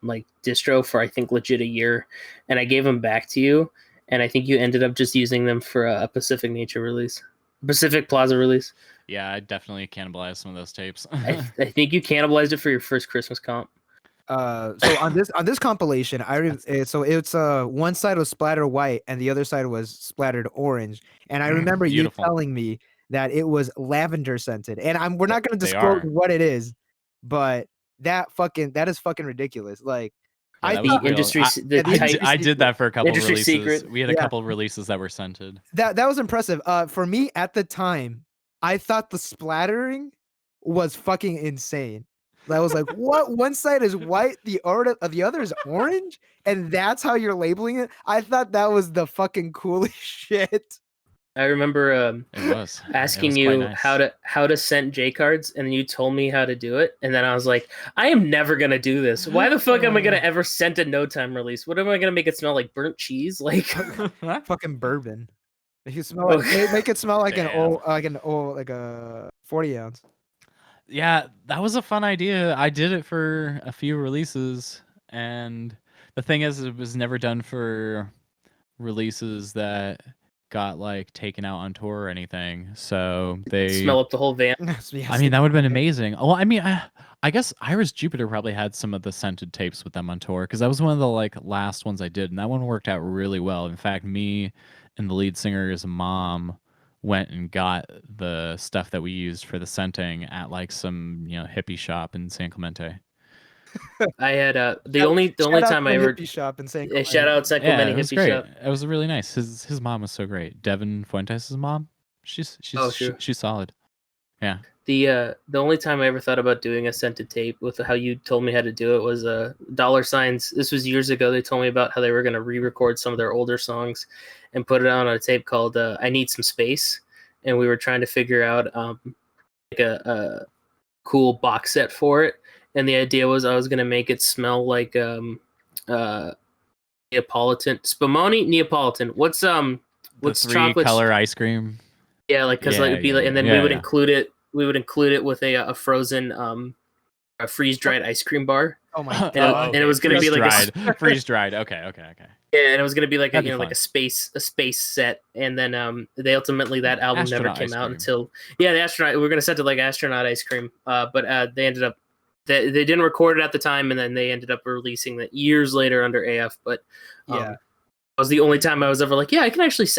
like distro for I think legit a year, and I gave them back to you, and I think you ended up just using them for a Pacific Nature release, Pacific Plaza release. yeah, I definitely cannibalized some of those tapes. I think you cannibalized it for your first Christmas comp. so on this compilation, so it's one side was splatter white and the other side was splattered orange, and I remember you Beautiful. telling me that it was lavender scented, and we're not going to They disclose are. what it is, but that is fucking ridiculous. Like, Yeah, I that was thought real. industry, I, the I type, I did that for a couple Industry releases. secret. We had a Yeah. couple of releases that were scented. that was impressive. For me at the time, I thought the splattering was fucking insane. I was like, what? One side is white, the other is orange, and that's how you're labeling it. I thought that was the fucking coolest shit. I remember It was asking it was quite you nice. how to send J cards, and you told me how to do it, and then I was like, I am never gonna do this. Why the fuck am I gonna ever send a no time release? What am I gonna make it smell like? Burnt cheese? Like Fucking bourbon. Make it smell like make it smell like Damn. like a 40 ounce. Yeah, that was a fun idea. I did it for a few releases, and the thing is, it was never done for releases that got like taken out on tour or anything. So they smell up the whole van. I mean, that would have been amazing. Well, I mean, I guess Iris Jupiter probably had some of the scented tapes with them on tour because that was one of the like last ones I did, and that one worked out really well. In fact, me and the lead singer's mom went and got the stuff that we used for the scenting at like some hippie shop in San Clemente. I had the only time I ever shop in San shout out San Yeah, Clemente it was hippie great. shop. It was really nice. His mom was so great. Devin Fuentes' mom. She's sure. she's solid. Yeah. The only time I ever thought about doing a scented tape with how you told me how to do it was dollar signs. This was years ago. They told me about how they were going to re-record some of their older songs and put it on a tape called I Need Some Space, and we were trying to figure out like a cool box set for it. And the idea was I was going to make it smell like Spumoni Neapolitan. What's The what's 3-color ice cream. Yeah, like because like it'd be like, and then we would include it. We would include it with a frozen a freeze dried ice cream bar. Oh my And, god! and it was gonna be like freeze dried. Okay. yeah, and it was gonna be like That'd be like fun. a space set. And then they ultimately that album Astronaut never ice came out cream. until the astronaut. We were gonna set it like astronaut ice cream, but they ended up they didn't record it at the time, and then they ended up releasing it years later under AF. But Yeah. was the only time I was ever like, yeah,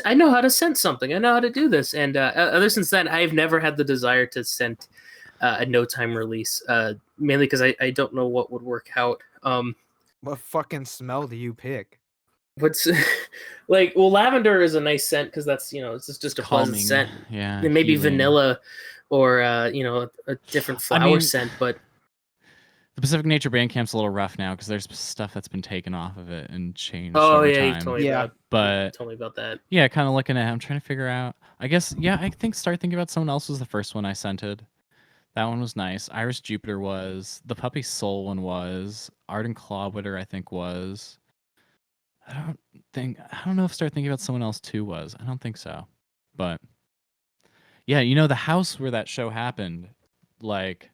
I know how to scent something. I know how to do this. And other since then, I've never had the desire to scent a no time release, mainly because I don't know what would work out. What fucking smell do you pick? What's like, well, lavender is a nice scent because that's, it's just a pleasant Calming. scent. Yeah. And maybe healing. vanilla or, a different flower scent, but the Pacific Nature Bandcamp's a little rough now because there's stuff that's been taken off of it and changed oh over yeah, time. you've told me about, but told me about that. Yeah, kind of looking at. I'm trying to figure out. I guess I think Start Thinking About Someone Else was the first one I scented. That one was nice. Iris Jupiter was. The Puppy Soul one was. Arden Clawwitter I think was. I don't know if Start Thinking About Someone Else 2 was. I don't think so. But yeah, the house where that show happened, like,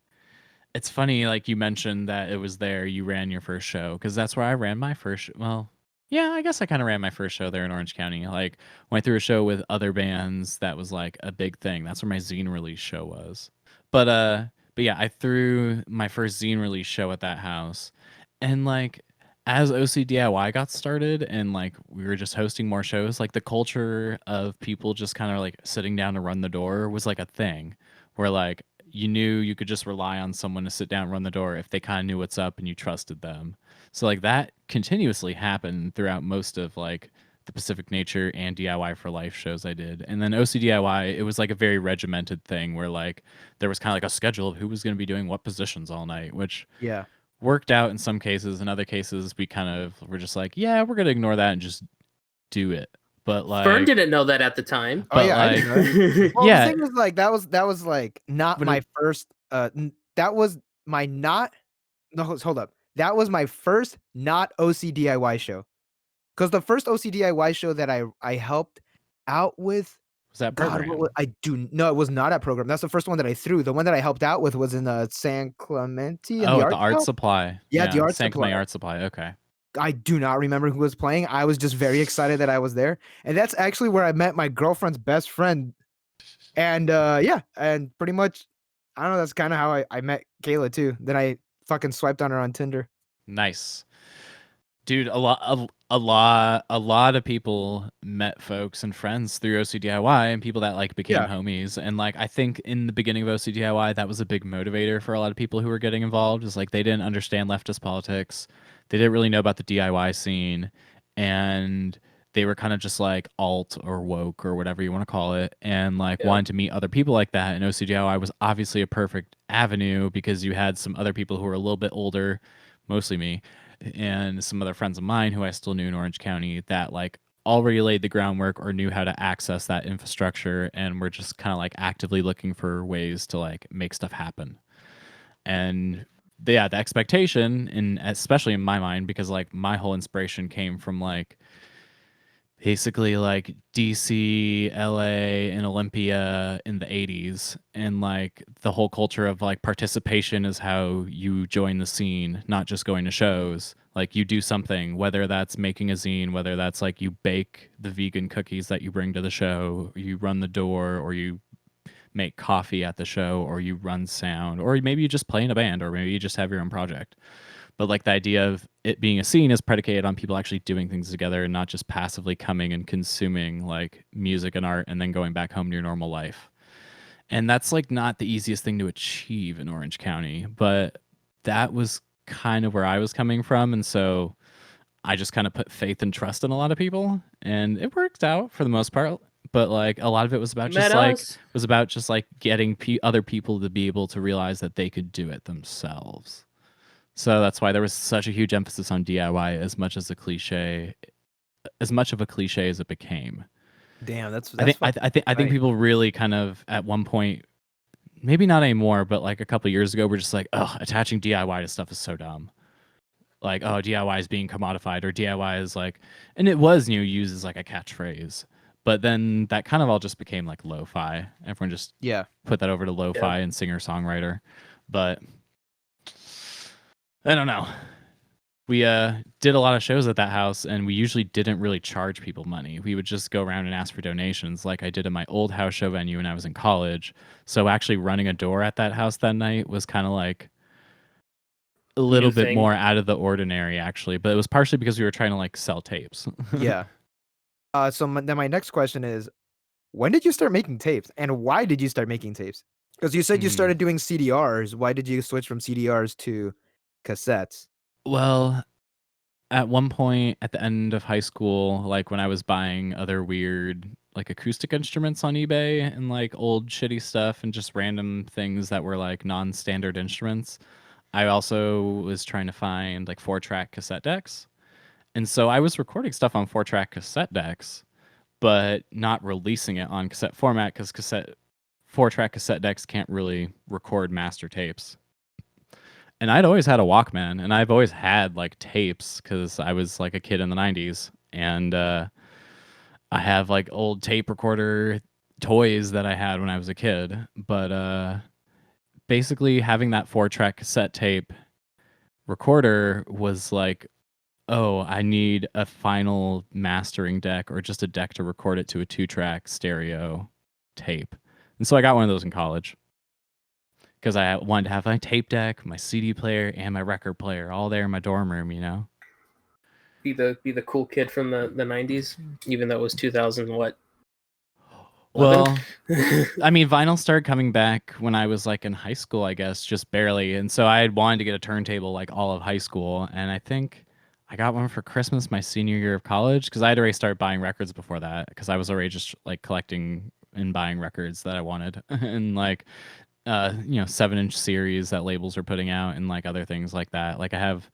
it's funny, like you mentioned that it was there you ran your first show, because that's where I ran my first well, yeah, I guess I kind of ran my first show there in Orange County. Like, when I threw a show with other bands, that was like a big thing. That's where my zine release show was. But yeah, I threw my first zine release show at that house. And like, as OCDIY got started and like we were just hosting more shows, like the culture of people just kind of like sitting down to run the door was like a thing where like you knew you could just rely on someone to sit down and run the door if they kind of knew what's up and you trusted them. So like that continuously happened throughout most of like the Pacific Nature and DIY for Life shows I did. And then OCDIY, it was like a very regimented thing where like there was kind of like a schedule of who was going to be doing what positions all night, which worked out in some cases. In other cases, we kind of were just like, yeah, we're going to ignore that and just do it. But like Fern didn't know that at the time. Oh yeah, like, I didn't know. Well, yeah, the thing was like that was like not my first. That was my not. No, hold up. That was my first not OCDIY show. Because the first OCDIY show that I helped out with was that God, program? no, it was not a program. That's the first one that I threw. The one that I helped out with was in San Clemente. Oh, the art supply. Yeah, the art San supply. Clemente art supply. Okay. I do not remember who was playing. I was just very excited that I was there. And that's actually where I met my girlfriend's best friend. And yeah, and pretty much, I don't know, that's kind of how I met Kayla too. Then I fucking swiped on her on Tinder. Nice. Dude, a lot of people met folks and friends through OCDIY and people that like became homies. And like I think in the beginning of OCDIY, that was a big motivator for a lot of people who were getting involved. Is like they didn't understand leftist politics. They didn't really know about the DIY scene, and they were kind of just like alt or woke or whatever you want to call it, and like wanted to meet other people like that. And OCDIY was obviously a perfect avenue because you had some other people who were a little bit older, mostly me, and some other friends of mine who I still knew in Orange County that like already laid the groundwork or knew how to access that infrastructure, and were just kind of like actively looking for ways to like make stuff happen. And the expectation, and especially in my mind, because like my whole inspiration came from like basically like DC, LA, and Olympia in the 80s. And like the whole culture of like participation is how you join the scene, not just going to shows. Like you do something, whether that's making a zine, whether that's like you bake the vegan cookies that you bring to the show, or you run the door, or you make coffee at the show, or you run sound, or maybe you just play in a band, or maybe you just have your own project. But like the idea of it being a scene is predicated on people actually doing things together and not just passively coming and consuming like music and art and then going back home to your normal life. And that's like not the easiest thing to achieve in Orange County, but that was kind of where I was coming from. And so I just kind of put faith and trust in a lot of people, and it worked out for the most part. But like a lot of it was about just like getting other people to be able to realize that they could do it themselves. So that's why there was such a huge emphasis on DIY, as much of a cliche as it became. Damn, I think people really kind of at one point, maybe not anymore, but like a couple of years ago, were just like, oh, attaching DIY to stuff is so dumb. like, oh, DIY is being commodified, or DIY is like, and it was, used as like a catchphrase. But then that kind of all just became like lo-fi. Everyone just put that over to lo-fi and singer-songwriter. But I don't know. We did a lot of shows at that house, and we usually didn't really charge people money. We would just go around and ask for donations, like I did at my old house show venue when I was in college. So actually running a door at that house that night was kind of like a little bit more out of the ordinary, actually. But it was partially because we were trying to like sell tapes. Yeah. So then my next question is, when did you start making tapes, and why did you start making tapes? Because you said you started doing CDRs. Why did you switch from CDRs to cassettes? Well, at one point at the end of high school, like when I was buying other weird like acoustic instruments on eBay and like old shitty stuff and just random things that were like non-standard instruments, I also was trying to find like 4-track cassette decks. And so I was recording stuff on 4-track cassette decks, but not releasing it on cassette format because 4-track cassette decks can't really record master tapes. And I'd always had a Walkman, and I've always had like tapes because I was like a kid in the 90s. And I have like old tape recorder toys that I had when I was a kid. But basically, having that 4-track cassette tape recorder was like, oh, I need a final mastering deck or just a deck to record it to a 2-track stereo tape. And so I got one of those in college because I wanted to have my tape deck, my CD player, and my record player all there in my dorm room, Be the cool kid from the 90s, even though it was 2000 what? 11? Well, I mean, vinyl started coming back when I was like in high school, I guess, just barely. And so I had wanted to get a turntable like all of high school. And I think I got one for Christmas my senior year of college because I had already started buying records before that because I was already just like collecting and buying records that I wanted. And like 7-inch series that labels are putting out and like other things like that. Like I have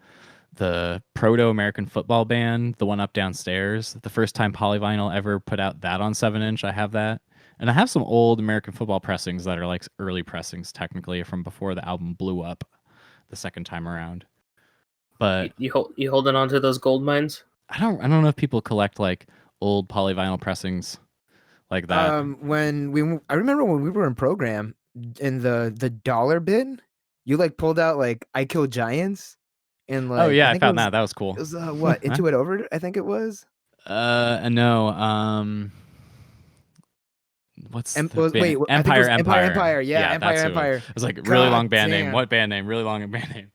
the Proto American Football Band, the one up downstairs. The first time Polyvinyl ever put out that on 7-inch, I have that. And I have some old American football pressings that are like early pressings, technically, from before the album blew up the second time around. But you holding on to those gold mines? I don't know if people collect like old polyvinyl pressings like that. I remember when we were in program in the dollar bin, you like pulled out like I Kill Giants, and like I found that. That was cool. It was what Into It Over? I think it was. No. What's the band? Wait, Empire. Yeah, Empire. It was like really long band name. What band name? Really long band name.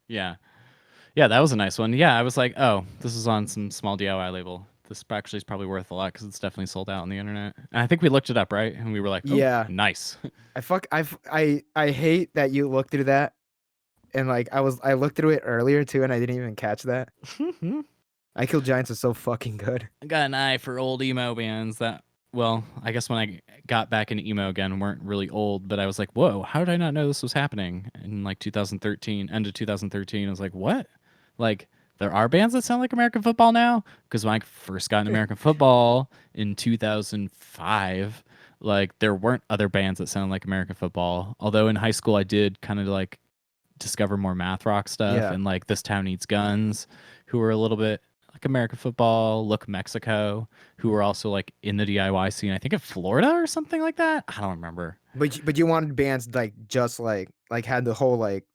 Yeah, that was a nice one. Yeah, I was like, oh, this is on some small DIY label. This actually is probably worth a lot because it's definitely sold out on the internet. And I think we looked it up, right? And we were like, oh, yeah, nice. I hate that you looked through that, and like I looked through it earlier too, and I didn't even catch that. I Kill Giants is so fucking good. I got an eye for old emo bands that, well, I guess when I got back into emo again, weren't really old, but I was like, whoa, how did I not know this was happening in like 2013, end of 2013? I was like, what? Like, there are bands that sound like American football now? Because when I first got into American football in 2005, like, there weren't other bands that sounded like American football. Although in high school, I did kind of like discover more math rock stuff and like This Town Needs Guns, who were a little bit like American football, Look Mexico, who were also like in the DIY scene. I think in Florida or something like that. I don't remember. But you wanted bands like just like had the whole like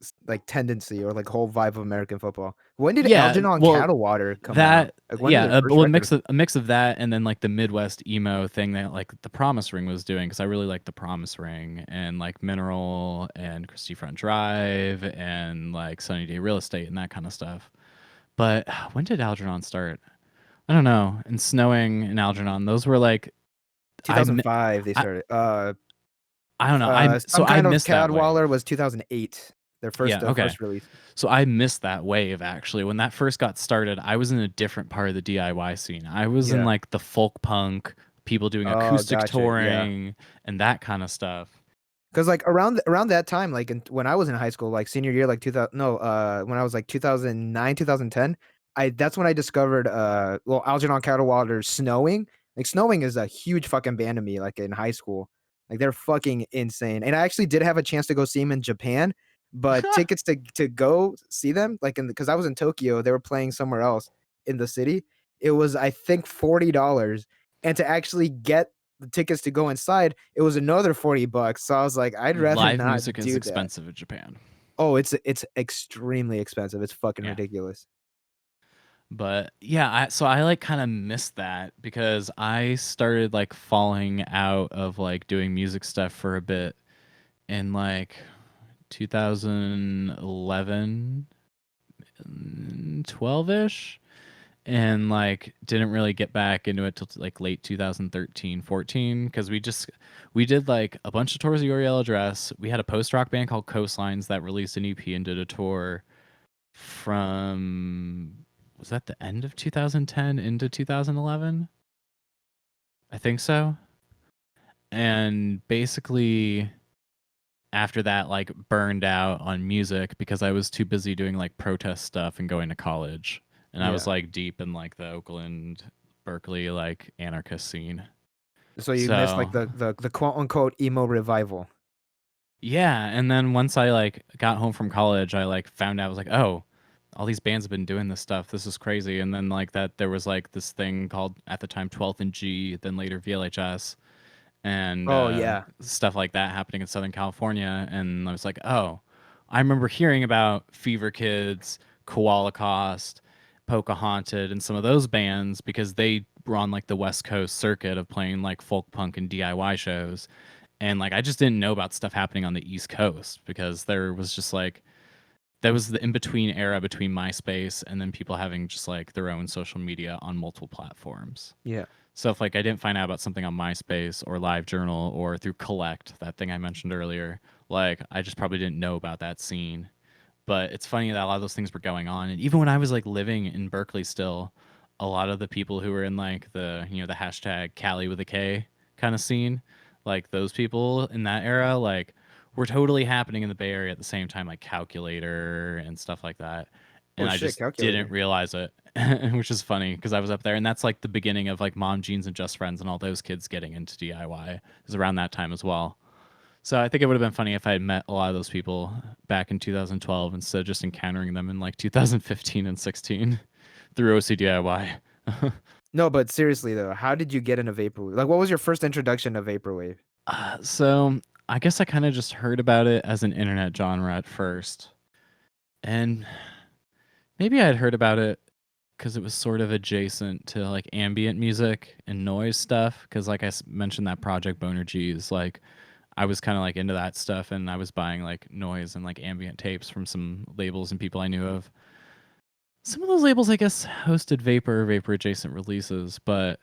tendency or like whole vibe of American football. When did Algernon Cattle Water come out? Like, a mix of that and then like the Midwest emo thing that like the Promise Ring was doing, because I really like the Promise Ring and like Mineral and Christie Front Drive and like Sunny Day Real Estate and that kind of stuff. But when did Algernon start? I don't know. And Snowing and Algernon, those were like 2005 they started. I don't know. I missed that wave. Cadwallader was 2008. Their first first release. So I missed that wave actually. When that first got started, I was in a different part of the DIY scene. I was in like the folk punk, people doing acoustic touring and that kind of stuff. Because like around that time, like when I was in high school, like senior year, like when I was like 2009, 2010, that's when I discovered Algernon Cadwallader's Snowing. Like Snowing is a huge fucking band to me, like in high school. Like they're fucking insane. And I actually did have a chance to go see him in Japan, But tickets to go see them, like because I was in Tokyo, they were playing somewhere else in the city. It was, I think, $40, and to actually get the tickets to go inside, it was another $40. So I was like, I'd rather Live not music is do that. expensive in Japan. Oh, it's extremely expensive. It's fucking ridiculous. But yeah, so I like kind of missed that because I started like falling out of like doing music stuff for a bit in like 2011, 12ish, and like didn't really get back into it till like late 2013, 14 because we did like a bunch of tours of Your Yellow Dress. We had a post-rock band called Coastlines that released an EP and did a tour from, was that the end of 2010 into 2011? I think so. And basically after that, like burned out on music because I was too busy doing like protest stuff and going to college. And I was like deep in like the Oakland, Berkeley, like anarchist scene. So you missed like the quote unquote emo revival. Yeah, and then once I like got home from college, I like found out, I was like, oh, all these bands have been doing this stuff. This is crazy. And then like that there was like this thing called at the time 12th and G, then later VLHS, and stuff like that happening in Southern California. And I was like, oh, I remember hearing about Fever Kids, Koala Cost, Pocahontas, and some of those bands because they were on like the West Coast circuit of playing like folk punk and DIY shows. And like I just didn't know about stuff happening on the East Coast because there was just like that was the in between era between MySpace and then people having just like their own social media on multiple platforms. Yeah. So if like I didn't find out about something on MySpace or LiveJournal or through Collect, that thing I mentioned earlier, like I just probably didn't know about that scene. But it's funny that a lot of those things were going on. And even when I was like living in Berkeley still, a lot of the people who were in like the, you know, the hashtag Cali with a K kind of scene, like those people in that era, like were totally happening in the Bay Area at the same time, like Calculator and stuff like that. And I just didn't realize it, which is funny because I was up there. And that's like the beginning of like Mom Jeans and Just Friends and all those kids getting into DIY. It was around that time as well. So I think it would have been funny if I had met a lot of those people back in 2012 instead of just encountering them in like 2015 and 16 through OCDIY. No, but seriously though, how did you get into Vaporwave? Like, what was your first introduction to Vaporwave? So I guess I kind of just heard about it as an internet genre at first. And maybe I had heard about it because it was sort of adjacent to like ambient music and noise stuff. Because like I mentioned, that Project Boner G's, like I was kind of like into that stuff, and I was buying like noise and like ambient tapes from some labels and people I knew of. Some of those labels, I guess, hosted Vapor adjacent releases, but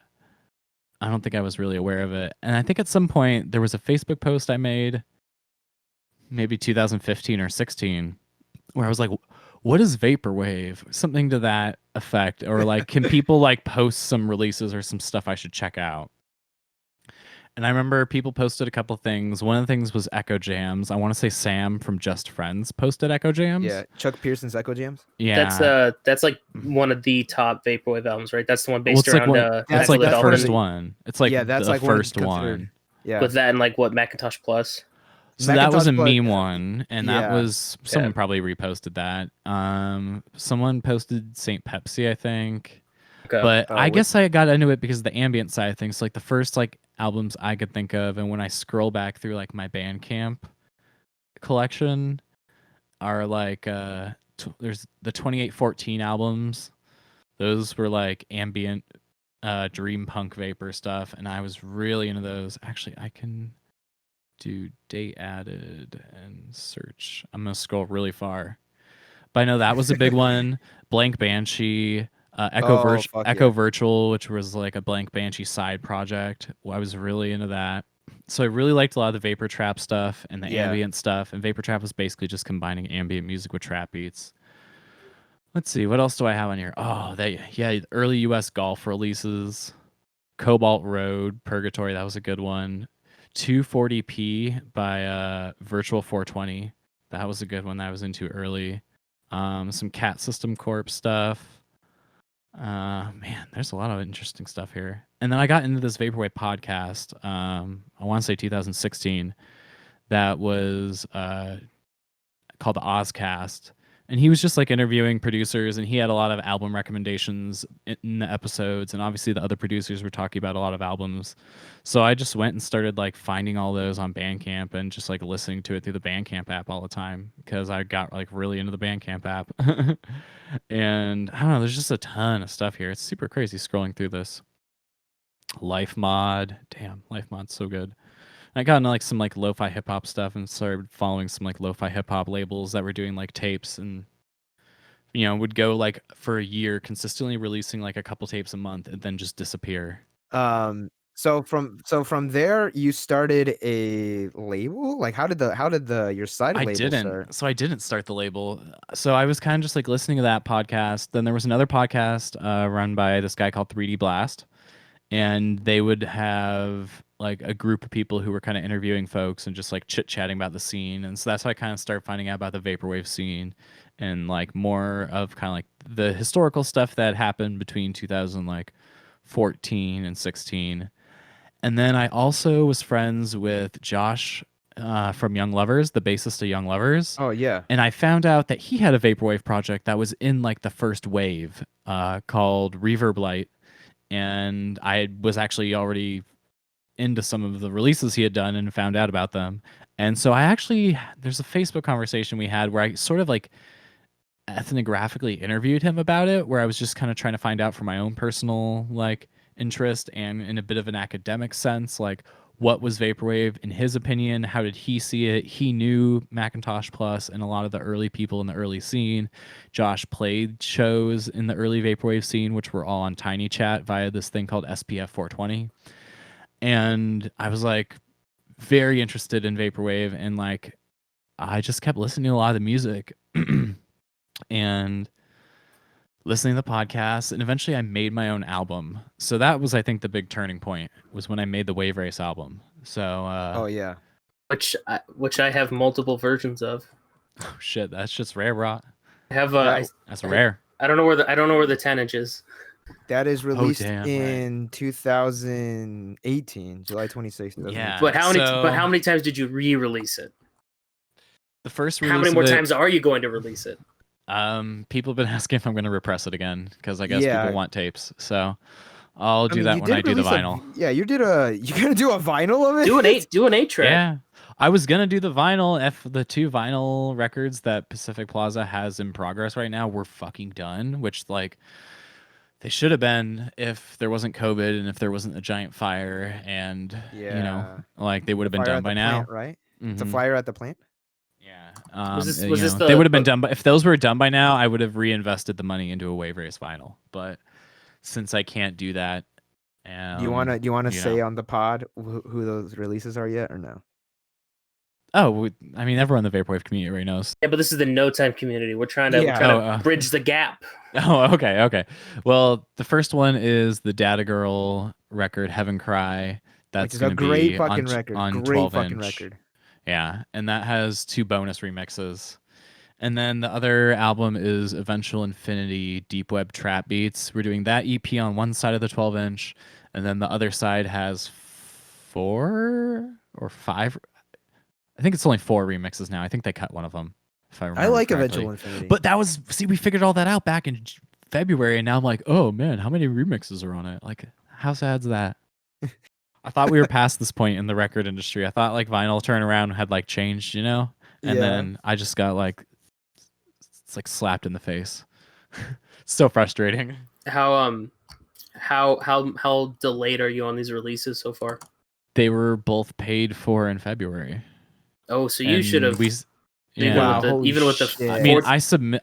I don't think I was really aware of it. And I think at some point there was a Facebook post I made, maybe 2015 or 16, where I was like, what is Vaporwave? Something to that effect. Or like, can people like post some releases or some stuff I should check out? And I remember people posted a couple things. One of the things was Echo Jams. I want to say Sam from Just Friends posted Echo Jams. Yeah, Chuck Pearson's Echo Jams. Yeah, that's like one of the top Vaporwave albums, right? That's the one based well, around. That's like the first one. It's like that's the like first one. Yeah, with that and like what Macintosh Plus. So Macintosh that was a Plus, meme one, and that was someone probably reposted that. Someone posted Saint Pepsi, I think. Okay. But I guess I got into it because of the ambient side of things. Like the first like albums I could think of, and when I scroll back through like my Bandcamp collection, are like there's the 2814 albums. Those were like ambient dream punk vapor stuff, and I was really into those. Actually, I can do date added and search. I'm gonna scroll really far, but I know that was a big one. Blank Banshee, Echo Virtual, which was like a Blank Banshee side project. Well, I was really into that. So I really liked a lot of the Vapor Trap stuff and the ambient stuff. And Vapor Trap was basically just combining ambient music with trap beats. Let's see, what else do I have on here? Oh, early US golf releases. Cobalt Road, Purgatory, that was a good one. 240p by Virtual 420. That was a good one that I was into early. Some Cat System Corp stuff. Man, there's a lot of interesting stuff here. And then I got into this Vaporwave podcast. I want to say 2016. That was called the Ozcast, and he was just like interviewing producers, and he had a lot of album recommendations in the episodes, and obviously the other producers were talking about a lot of albums. So I just went and started like finding all those on Bandcamp and just like listening to it through the Bandcamp app all the time because I got like really into the Bandcamp app. And I don't know, there's just a ton of stuff here. It's super crazy scrolling through this. Life Mod, damn, Life Mod's so good. I got into like some like lo-fi hip hop stuff and started following some like lo-fi hip hop labels that were doing like tapes and would go like for a year consistently releasing like a couple tapes a month and then just disappear. So from there you started a label? Like how did your side label start? So I didn't start the label. So I was kind of just like listening to that podcast. Then there was another podcast run by this guy called 3D Blast, and they would have like a group of people who were kind of interviewing folks and just like chit-chatting about the scene. And so that's how I kind of started finding out about the Vaporwave scene and like more of kind of like the historical stuff that happened between 2014 and 16. And then I also was friends with Josh from Young Lovers, the bassist of Young Lovers. Oh yeah. And I found out that he had a Vaporwave project that was in like the first wave called Reverb Light. And I was actually already into some of the releases he had done and found out about them. And so there's a Facebook conversation we had where I sort of like ethnographically interviewed him about it, where I was just kind of trying to find out for my own personal like interest and in a bit of an academic sense, like what was Vaporwave in his opinion, how did he see it? He knew Macintosh Plus and a lot of the early people in the early scene. Josh played shows in the early Vaporwave scene, which were all on Tiny Chat via this thing called SPF 420. And I was like very interested in Vaporwave, and like I just kept listening to a lot of the music and listening to the podcasts, and eventually I made my own album. So that was, I think, the big turning point was when I made the Wave Race album. So oh yeah, which I have multiple versions of. Oh shit, that's just rare, bro. I have that's rare. I don't know where the 10-inch is. That is released in 2018, July 26th. Yeah. But how many times did you re-release it? The first release. How many more times are you going to release it? People have been asking if I'm going to repress it again because I guess people want tapes. So I'll do that when I do the vinyl. You're gonna do a vinyl of it? Do an 8-track. Yeah. I was gonna do the vinyl if the 2 vinyl records that Pacific Plaza has in progress right now were fucking done, which like they should have been if there wasn't COVID and if there wasn't a giant fire, and like they would have been done by now, plant, right? Mm-hmm. It's a fire at the plant. Yeah, they would have been done, but if those were done by now, I would have reinvested the money into a Wave Race vinyl. But since I can't do that, do you wanna say on the pod who those releases are yet or no? Oh, I mean, everyone in the Vaporwave community already knows. Yeah, but this is the No Time community. We're trying to bridge the gap. Oh, okay. Well, the first one is the Data Girl record, Heaven Cry. That's a great fucking record. On great 12 fucking inch. record. Yeah, and that has 2 bonus remixes. And then the other album is Eventual Infinity Deep Web Trap Beats. We're doing that EP on one side of the 12 inch, and then the other side has 4 or 5. I think it's only 4 remixes now. I think they cut one of them, if I remember. I like correctly. Eventual Infinity. But that was, we figured all that out back in February, and now I'm like, oh man, how many remixes are on it? Like, how sad's that? I thought we were past this point in the record industry. I thought like vinyl turnaround had like changed, And then I just got like, it's like slapped in the face. So frustrating. How delayed are you on these releases so far? They were both paid for in February. Oh, so you should have. Even with the I mean,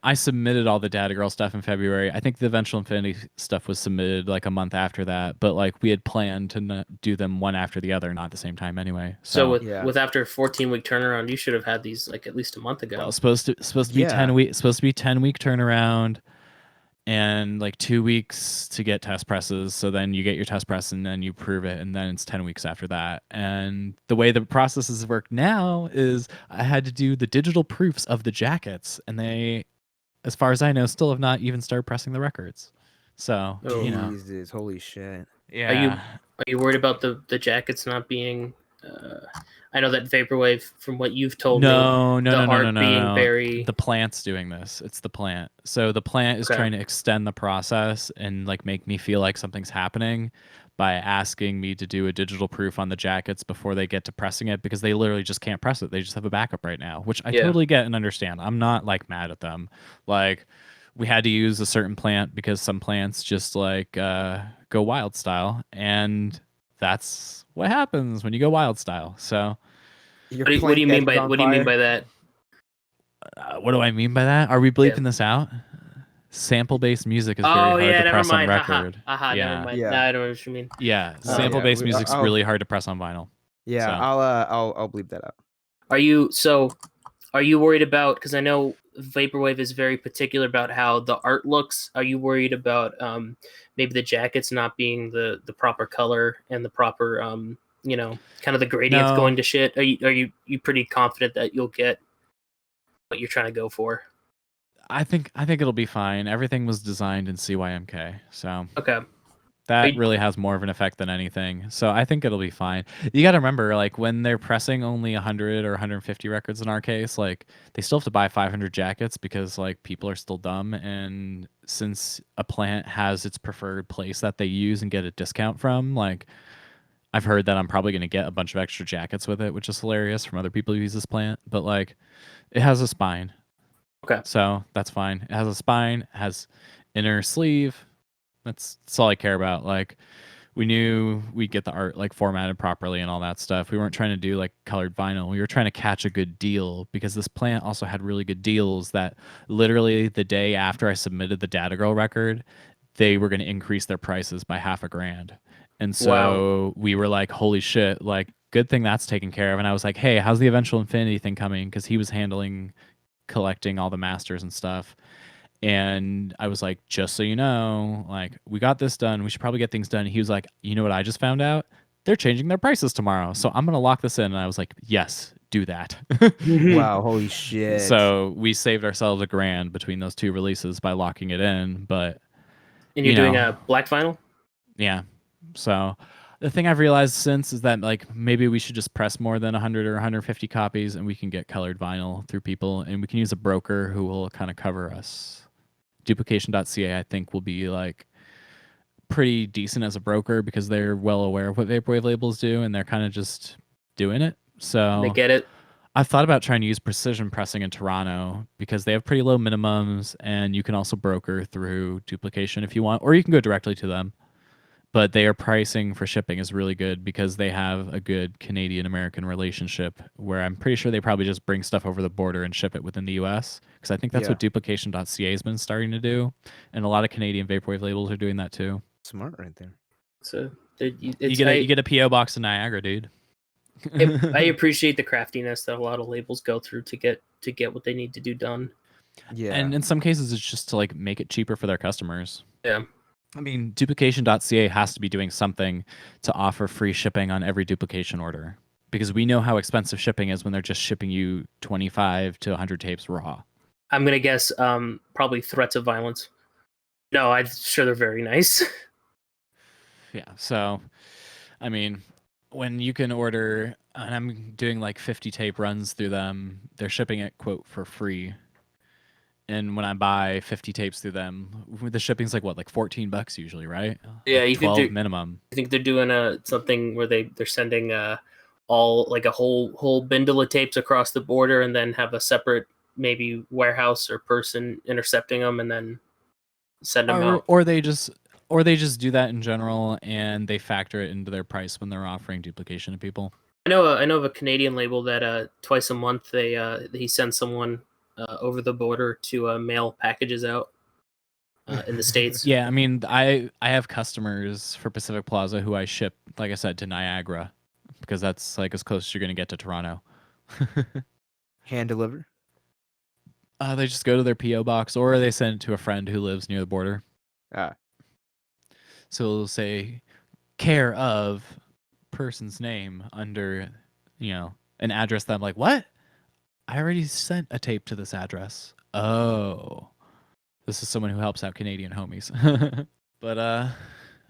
I submitted all the Data Girl stuff in February. I think the Eventual Infinity stuff was submitted like a month after that, but like we had planned to do them one after the other, not at the same time anyway. So with after a 14-week turnaround, you should have had these like at least a month ago. Well, it's supposed to be 10-week, supposed to be 10-week turnaround, and like 2 weeks to get test presses. So then you get your test press and then you prove it, and then it's 10 weeks after that. And the way the processes work now is I had to do the digital proofs of the jackets, and they, as far as I know, still have not even started pressing the records. So Jesus, holy shit. Yeah. Are you worried about the jackets not being I know that Vaporwave, from what you've told No, me, no, the no, no, art no, no, being no. very The plant's doing this. It's the plant. So the plant is Okay. trying to extend the process and like make me feel like something's happening by asking me to do a digital proof on the jackets before they get to pressing it, because they literally just can't press it. They just have a backup right now, which I Yeah. totally get and understand. I'm not like mad at them. Like, we had to use a certain plant because some plants just like go wild style, and that's what happens when you go wild style. So Your What do plant you mean catches by on what do you mean fire. by that? what do I mean by that? Are we bleeping Yeah. this out? Sample-based music is very Oh hard yeah, to never press on mind. Haha. record. Haha, never Yeah, mind. Yeah. Now I don't know what you mean. yeah. No, Sample-based yeah, music's I'll- really hard to press on vinyl. Yeah, So. I'll bleep that out. Are you worried about, because I know Vaporwave is very particular about how the art looks. Are you worried about maybe the jackets not being the proper color and the proper kind of the gradients No. going to shit? Are you pretty confident that you'll get what you're trying to go for? I think it'll be fine. Everything was designed in CYMK, so Okay. that really has more of an effect than anything. So I think it'll be fine. You got to remember, like, when they're pressing only 100 or 150 records in our case, like, they still have to buy 500 jackets because like people are still dumb. And since a plant has its preferred place that they use and get a discount from, like, I've heard that I'm probably going to get a bunch of extra jackets with it, which is hilarious from other people who use this plant. But like, it has a spine. Okay. So that's fine. It has a spine, it has inner sleeve. That's all I care about. Like, we knew we'd get the art like formatted properly and all that stuff. We weren't trying to do like colored vinyl. We were trying to catch a good deal, because this plant also had really good deals that literally the day after I submitted the Data Girl record, they were going to increase their prices by $500,000. And so we were like, holy shit, like, good thing that's taken care of. And I was like, hey, how's the Eventual Infinity thing coming? Because he was handling collecting all the masters and stuff. And I was like, just so you know, like, we got this done. We should probably get things done. He was like, you know what I just found out? They're changing their prices tomorrow. So I'm going to lock this in. And I was like, yes, do that. Wow, holy shit. So we saved ourselves $1,000 between those two releases by locking it in. But And you're doing a black vinyl? Yeah. So the thing I've realized since is that like maybe we should just press more than 100 or 150 copies, and we can get colored vinyl through people, and we can use a broker who will kind of cover us. Duplication.ca, I think, will be like pretty decent as a broker because they're well aware of what Vaporwave labels do, and they're kind of just doing it. So They get it. I've thought about trying to use Precision Pressing in Toronto because they have pretty low minimums, and you can also broker through Duplication if you want, or you can go directly to them. But their pricing for shipping is really good because they have a good Canadian-American relationship, where I'm pretty sure they probably just bring stuff over the border and ship it within the US, because I think that's what Duplication.ca has been starting to do. And a lot of Canadian Vaporwave labels are doing that too. Smart right there. So You get a PO box in Niagara, dude. I appreciate the craftiness that a lot of labels go through to get what they need to do done. Yeah. And in some cases, it's just to like make it cheaper for their customers. Yeah. I mean, Duplication.ca has to be doing something to offer free shipping on every duplication order, because we know how expensive shipping is when they're just shipping you 25 to 100 tapes raw. I'm gonna guess probably threats of violence. No, I'm sure they're very nice. Yeah. So, I mean, when you can order, and I'm doing like 50 tape runs through them, they're shipping it, quote, for free. And when I buy 50 tapes through them, the shipping's like what, like $14 usually, right? Yeah, like you 12 could do minimum. I think they're doing something where they're sending all like a whole bundle of tapes across the border, and then have a separate maybe warehouse or person intercepting them and then send them out. Or they just do that in general, and they factor it into their price when they're offering duplication to people. I know of a Canadian label that twice a month he sends someone over the border to mail packages out in the States. Yeah, I mean, I have customers for Pacific Plaza who I ship, like I said, to Niagara, because that's like as close as you're gonna get to Toronto. Hand deliver? They just go to their PO box, or they send it to a friend who lives near the border. Ah. So it'll say care of person's name under, an address that I'm like, what? I already sent a tape to this address. Oh, this is someone who helps out Canadian homies. But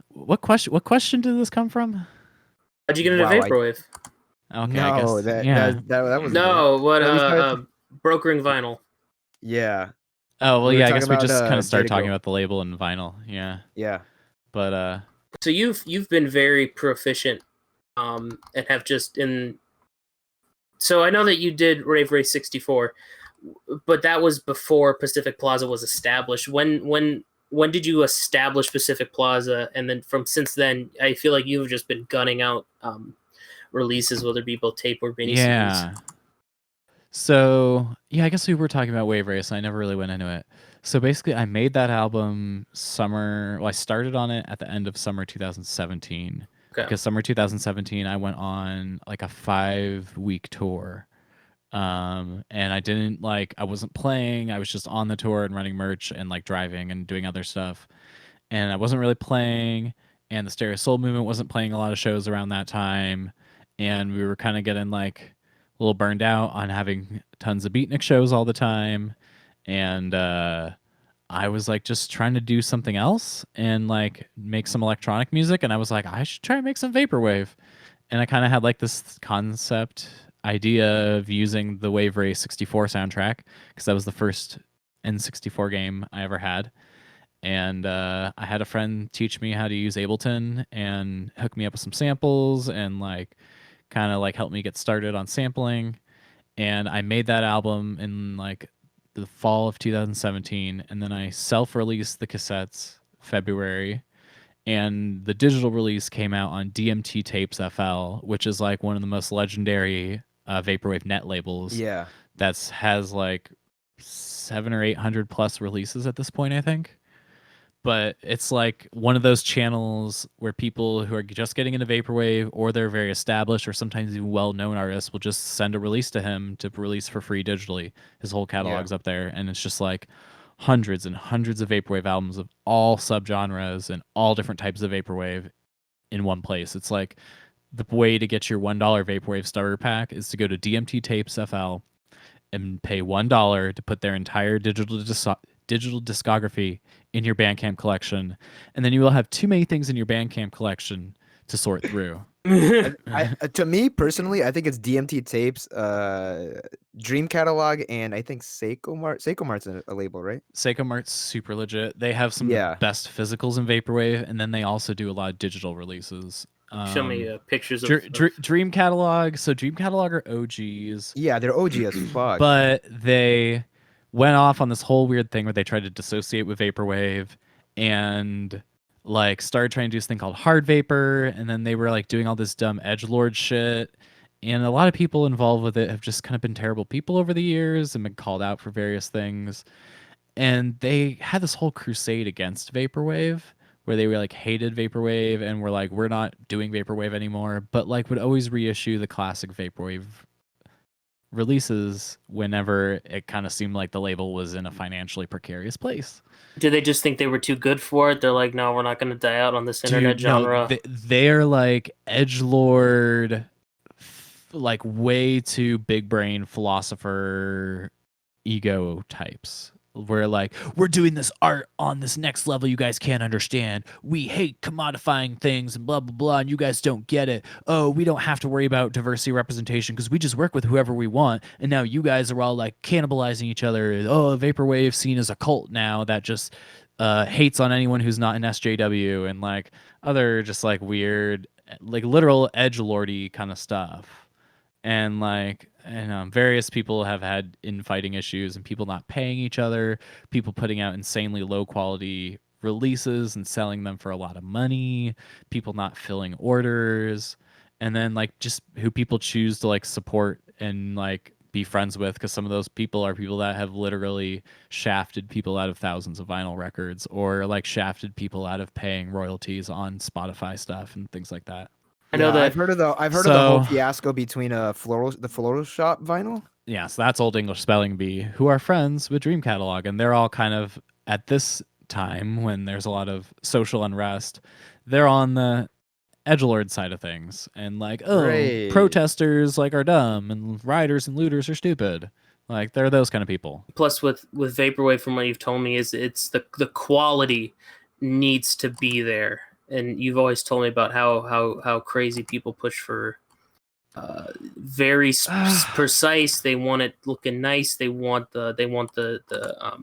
what question did this come from? How'd you get into Vaporwave? Okay, I No, guess. Yeah. that was No, what At least brokering vinyl. yeah. Oh well, We were yeah. I talking guess we about just kind a of started bit talking ago. about the label and vinyl. Yeah. Yeah. But So you've been very proficient, and have just in. So I know that you did Rave Race 64, but that was before Pacific Plaza was established. When did you establish Pacific Plaza? And then since then, I feel like you've just been gunning out releases, whether it be both tape or mini CDs. yeah. So yeah, I guess we were talking about Wave Race. I never really went into it. So basically, I made that album summer. Well, I started on it at the end of summer 2017 Okay. because summer 2017 I went on like a 5-week tour. And I wasn't playing. I was just on the tour and running merch and like driving and doing other stuff. And I wasn't really playing. And the Stereo Soul Movement wasn't playing a lot of shows around that time. And we were kind of getting like a little burned out on having tons of beatnik shows all the time. And I was like just trying to do something else and like make some electronic music. And I was like, I should try and make some vaporwave. And I kind of had like this concept idea of using the Wave Race 64 soundtrack because that was the first N64 game I ever had. And I had a friend teach me how to use Ableton and hook me up with some samples and like kind of like help me get started on sampling. And I made that album in like the fall of 2017, and then I self-released the cassettes February, and the digital release came out on DMT Tapes FL, which is like one of the most legendary vaporwave net labels. Yeah. That's has like 700 or 800 plus releases at this point, I think. But it's like one of those channels where people who are just getting into vaporwave or they're very established or sometimes even well-known artists will just send a release to him to release for free digitally. His whole catalog's up there, and it's just like hundreds and hundreds of vaporwave albums of all subgenres and all different types of vaporwave in one place. It's like the way to get your $1 vaporwave starter pack is to go to DMT Tapes FL and pay $1 to put their entire digital discography in your Bandcamp collection, and then you will have too many things in your Bandcamp collection to sort through. To me personally, I think it's DMT Tapes, Dream Catalog, and I think Seiko Mart. Seiko Mart's a label, right? Seiko Mart's super legit. They have some of the Yeah. best physicals in vaporwave, and then they also do a lot of digital releases. Show me pictures of Dream Catalog. So Dream Catalog are OGs. Yeah, they're OG as fuck. But they went off on this whole weird thing where they tried to dissociate with vaporwave and like started trying to do this thing called hard vapor, and then they were like doing all this dumb edgelord shit. And a lot of people involved with it have just kind of been terrible people over the years and been called out for various things. And they had this whole crusade against vaporwave where they were like hated vaporwave and were like, we're not doing vaporwave anymore, but like would always reissue the classic vaporwave releases whenever it kind of seemed like the label was in a financially precarious place. Did they just think they were too good for it? They're like, no, we're not going to die out on this internet genre. No, they're like edgelord, like way too big brain philosopher ego types. We're like, we're doing this art on this next level you guys can't understand. We hate commodifying things and blah, blah, blah, and you guys don't get it. Oh, we don't have to worry about diversity representation because we just work with whoever we want. And now you guys are all like cannibalizing each other. Oh, vaporwave scene is a cult now that just hates on anyone who's not in SJW and like other just like weird, like literal edgelordy kind of stuff. And like various people have had infighting issues and people not paying each other, people putting out insanely low quality releases and selling them for a lot of money, people not filling orders, and then like just who people choose to like support and like be friends with, because some of those people are people that have literally shafted people out of thousands of vinyl records or like shafted people out of paying royalties on Spotify stuff and things like that. I know that I've heard of the whole fiasco between the floral shop vinyl. Yeah, so that's Old English Spelling Bee, who are friends with Dream Catalog, and they're all kind of at this time when there's a lot of social unrest, they're on the edgelord side of things, and like, oh, protesters like are dumb, and rioters and looters are stupid. Like they're those kind of people. Plus, with vaporwave, from what you've told me, is it's the quality needs to be there. And you've always told me about how crazy people push for very precise. They want it looking nice. They want the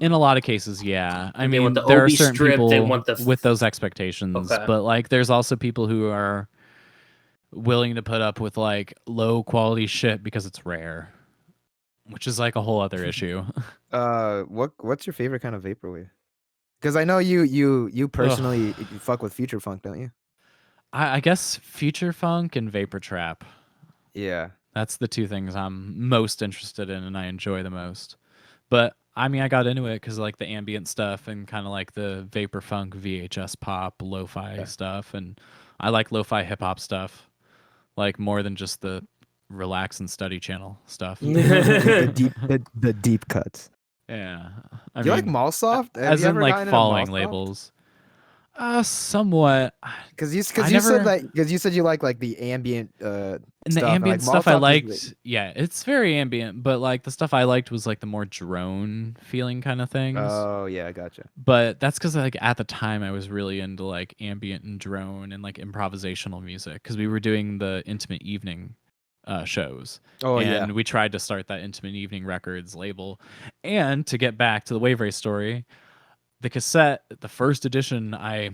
in a lot of cases, yeah. I they want mean, the there are obi certain strip. people They want the with those expectations, Okay. but like there's also people who are willing to put up with like low quality shit because it's rare, which is like a whole other issue. What's your favorite kind of vaporwave? Because I know you personally you fuck with future funk, don't you? I guess future funk and vapor trap. Yeah. That's the two things I'm most interested in and I enjoy the most. But I mean, I got into it because like the ambient stuff and kind of like the vapor funk, VHS pop, lo-fi stuff, and I like lo-fi hip hop stuff, like more than just the relax and study channel stuff. the deep cuts. Yeah, Do you like Mallsoft? Have as you in ever like gotten into following Mallsoft? labels. Somewhat. Because you never- said because you said you like the ambient And stuff, the ambient and, like, stuff I Mallsoft liked, is yeah, it's very ambient, but like the stuff I liked was like the more drone feeling kind of things. Oh yeah, I gotcha. But that's because like at the time I was really into like ambient and drone and like improvisational music because we were doing the intimate evening shows. Oh and yeah. we tried to start that intimate evening records label. And to get back to the Wave Race story, the cassette, the first edition, I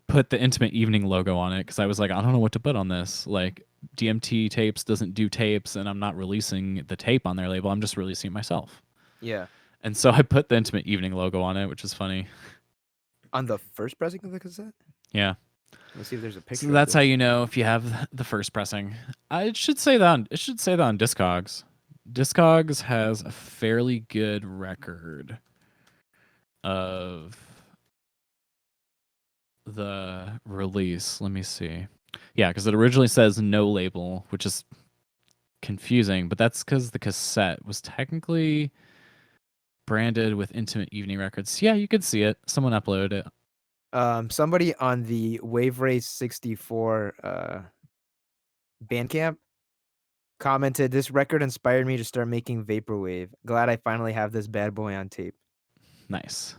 put the intimate evening logo on it because I was like, I don't know what to put on this. Like DMT tapes doesn't do tapes, and I'm not releasing the tape on their label. I'm just releasing it myself. Yeah. And so I put the intimate evening logo on it, which is funny. On the first pressing of the cassette? Yeah. Let's see if there's a picture. So that's how you know if you have the first pressing. It should say that on Discogs. Discogs has a fairly good record of the release. Let me see. Yeah, because it originally says no label, which is confusing, but that's because the cassette was technically branded with Intimate Evening Records. Yeah, you could see it. Someone uploaded it. Somebody on the Wave Race 64 Bandcamp commented, "This record inspired me to start making vaporwave. Glad I finally have this bad boy on tape." Nice.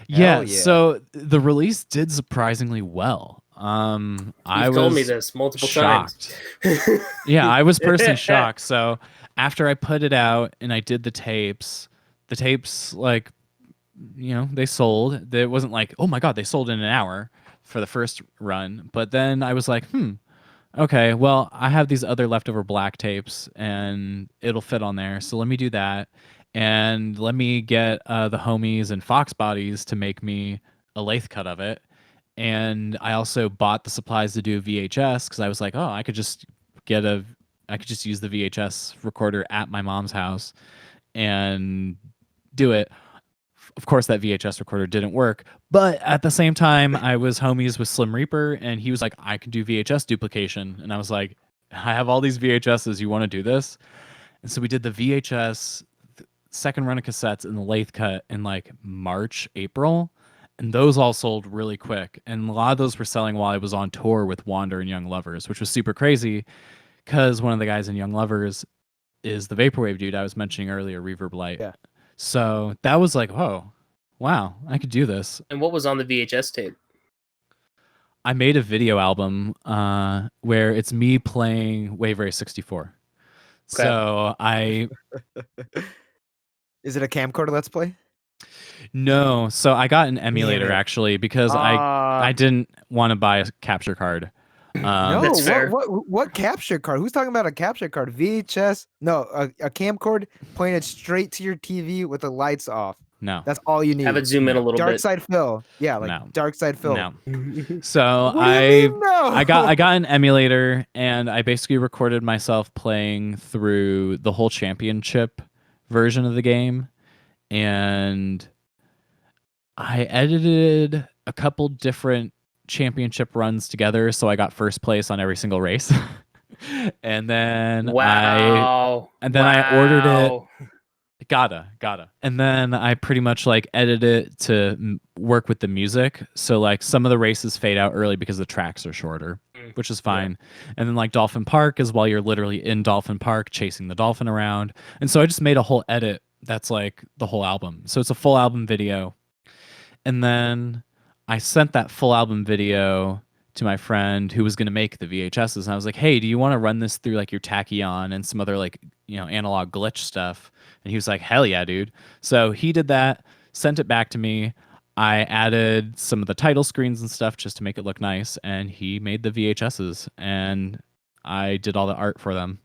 Hell Yeah, yeah. so the release did surprisingly well. I You've was told me this multiple shocked. times. Yeah, I was personally shocked. So after I put it out and I did the tapes like, you know, they sold. It wasn't like, oh my god, they sold in an hour for the first run. But then I was like, okay, well, I have these other leftover black tapes and it'll fit on there. So let me do that. And let me get the homies and Fox Bodies to make me a lathe cut of it. And I also bought the supplies to do VHS because I was like, oh, I could just use the VHS recorder at my mom's house and do it. Of course, that VHS recorder didn't work, but at the same time, I was homies with Slim Reaper, and he was like, I can do VHS duplication. And I was like, I have all these VHSs. You want to do this? And so we did the VHS second run of cassettes in the lathe cut in like March, April. And those all sold really quick. And a lot of those were selling while I was on tour with Wander and Young Lovers, which was super crazy because one of the guys in Young Lovers is the Vaporwave dude I was mentioning earlier, Reverb Light. Yeah. So that was like, oh, wow, I could do this. And what was on the VHS tape? I made a video album where it's me playing Wave Race 64. Okay. So I... Is it a camcorder Let's Play? No. So I got an emulator actually because I didn't want to buy a capture card. No, That's fair. What capture card? Who's talking about a capture card? VHS? No, a camcorder pointed straight to your TV with the lights off. No. That's all you need. Have it zoom in a little Dark bit. Side Phil. Yeah, like No. Dark Side Phil. No. So What do you mean, no? I got an emulator and I basically recorded myself playing through the whole championship version of the game, and I edited a couple different championship runs together, so I got first place on every single race. And then I ordered it. Gotta. And then I pretty much like edited it to work with the music. So like some of the races fade out early because the tracks are shorter, which is fine. Yeah. And then like Dolphin Park is while you're literally in Dolphin Park chasing the dolphin around. And so I just made a whole edit that's like the whole album. So it's a full album video. And then I sent that full album video to my friend who was going to make the VHSs. And I was like, hey, do you want to run this through like your Tachyon and some other like, analog glitch stuff? And he was like, hell yeah, dude. So he did that, sent it back to me. I added some of the title screens and stuff just to make it look nice. And he made the VHSs and I did all the art for them.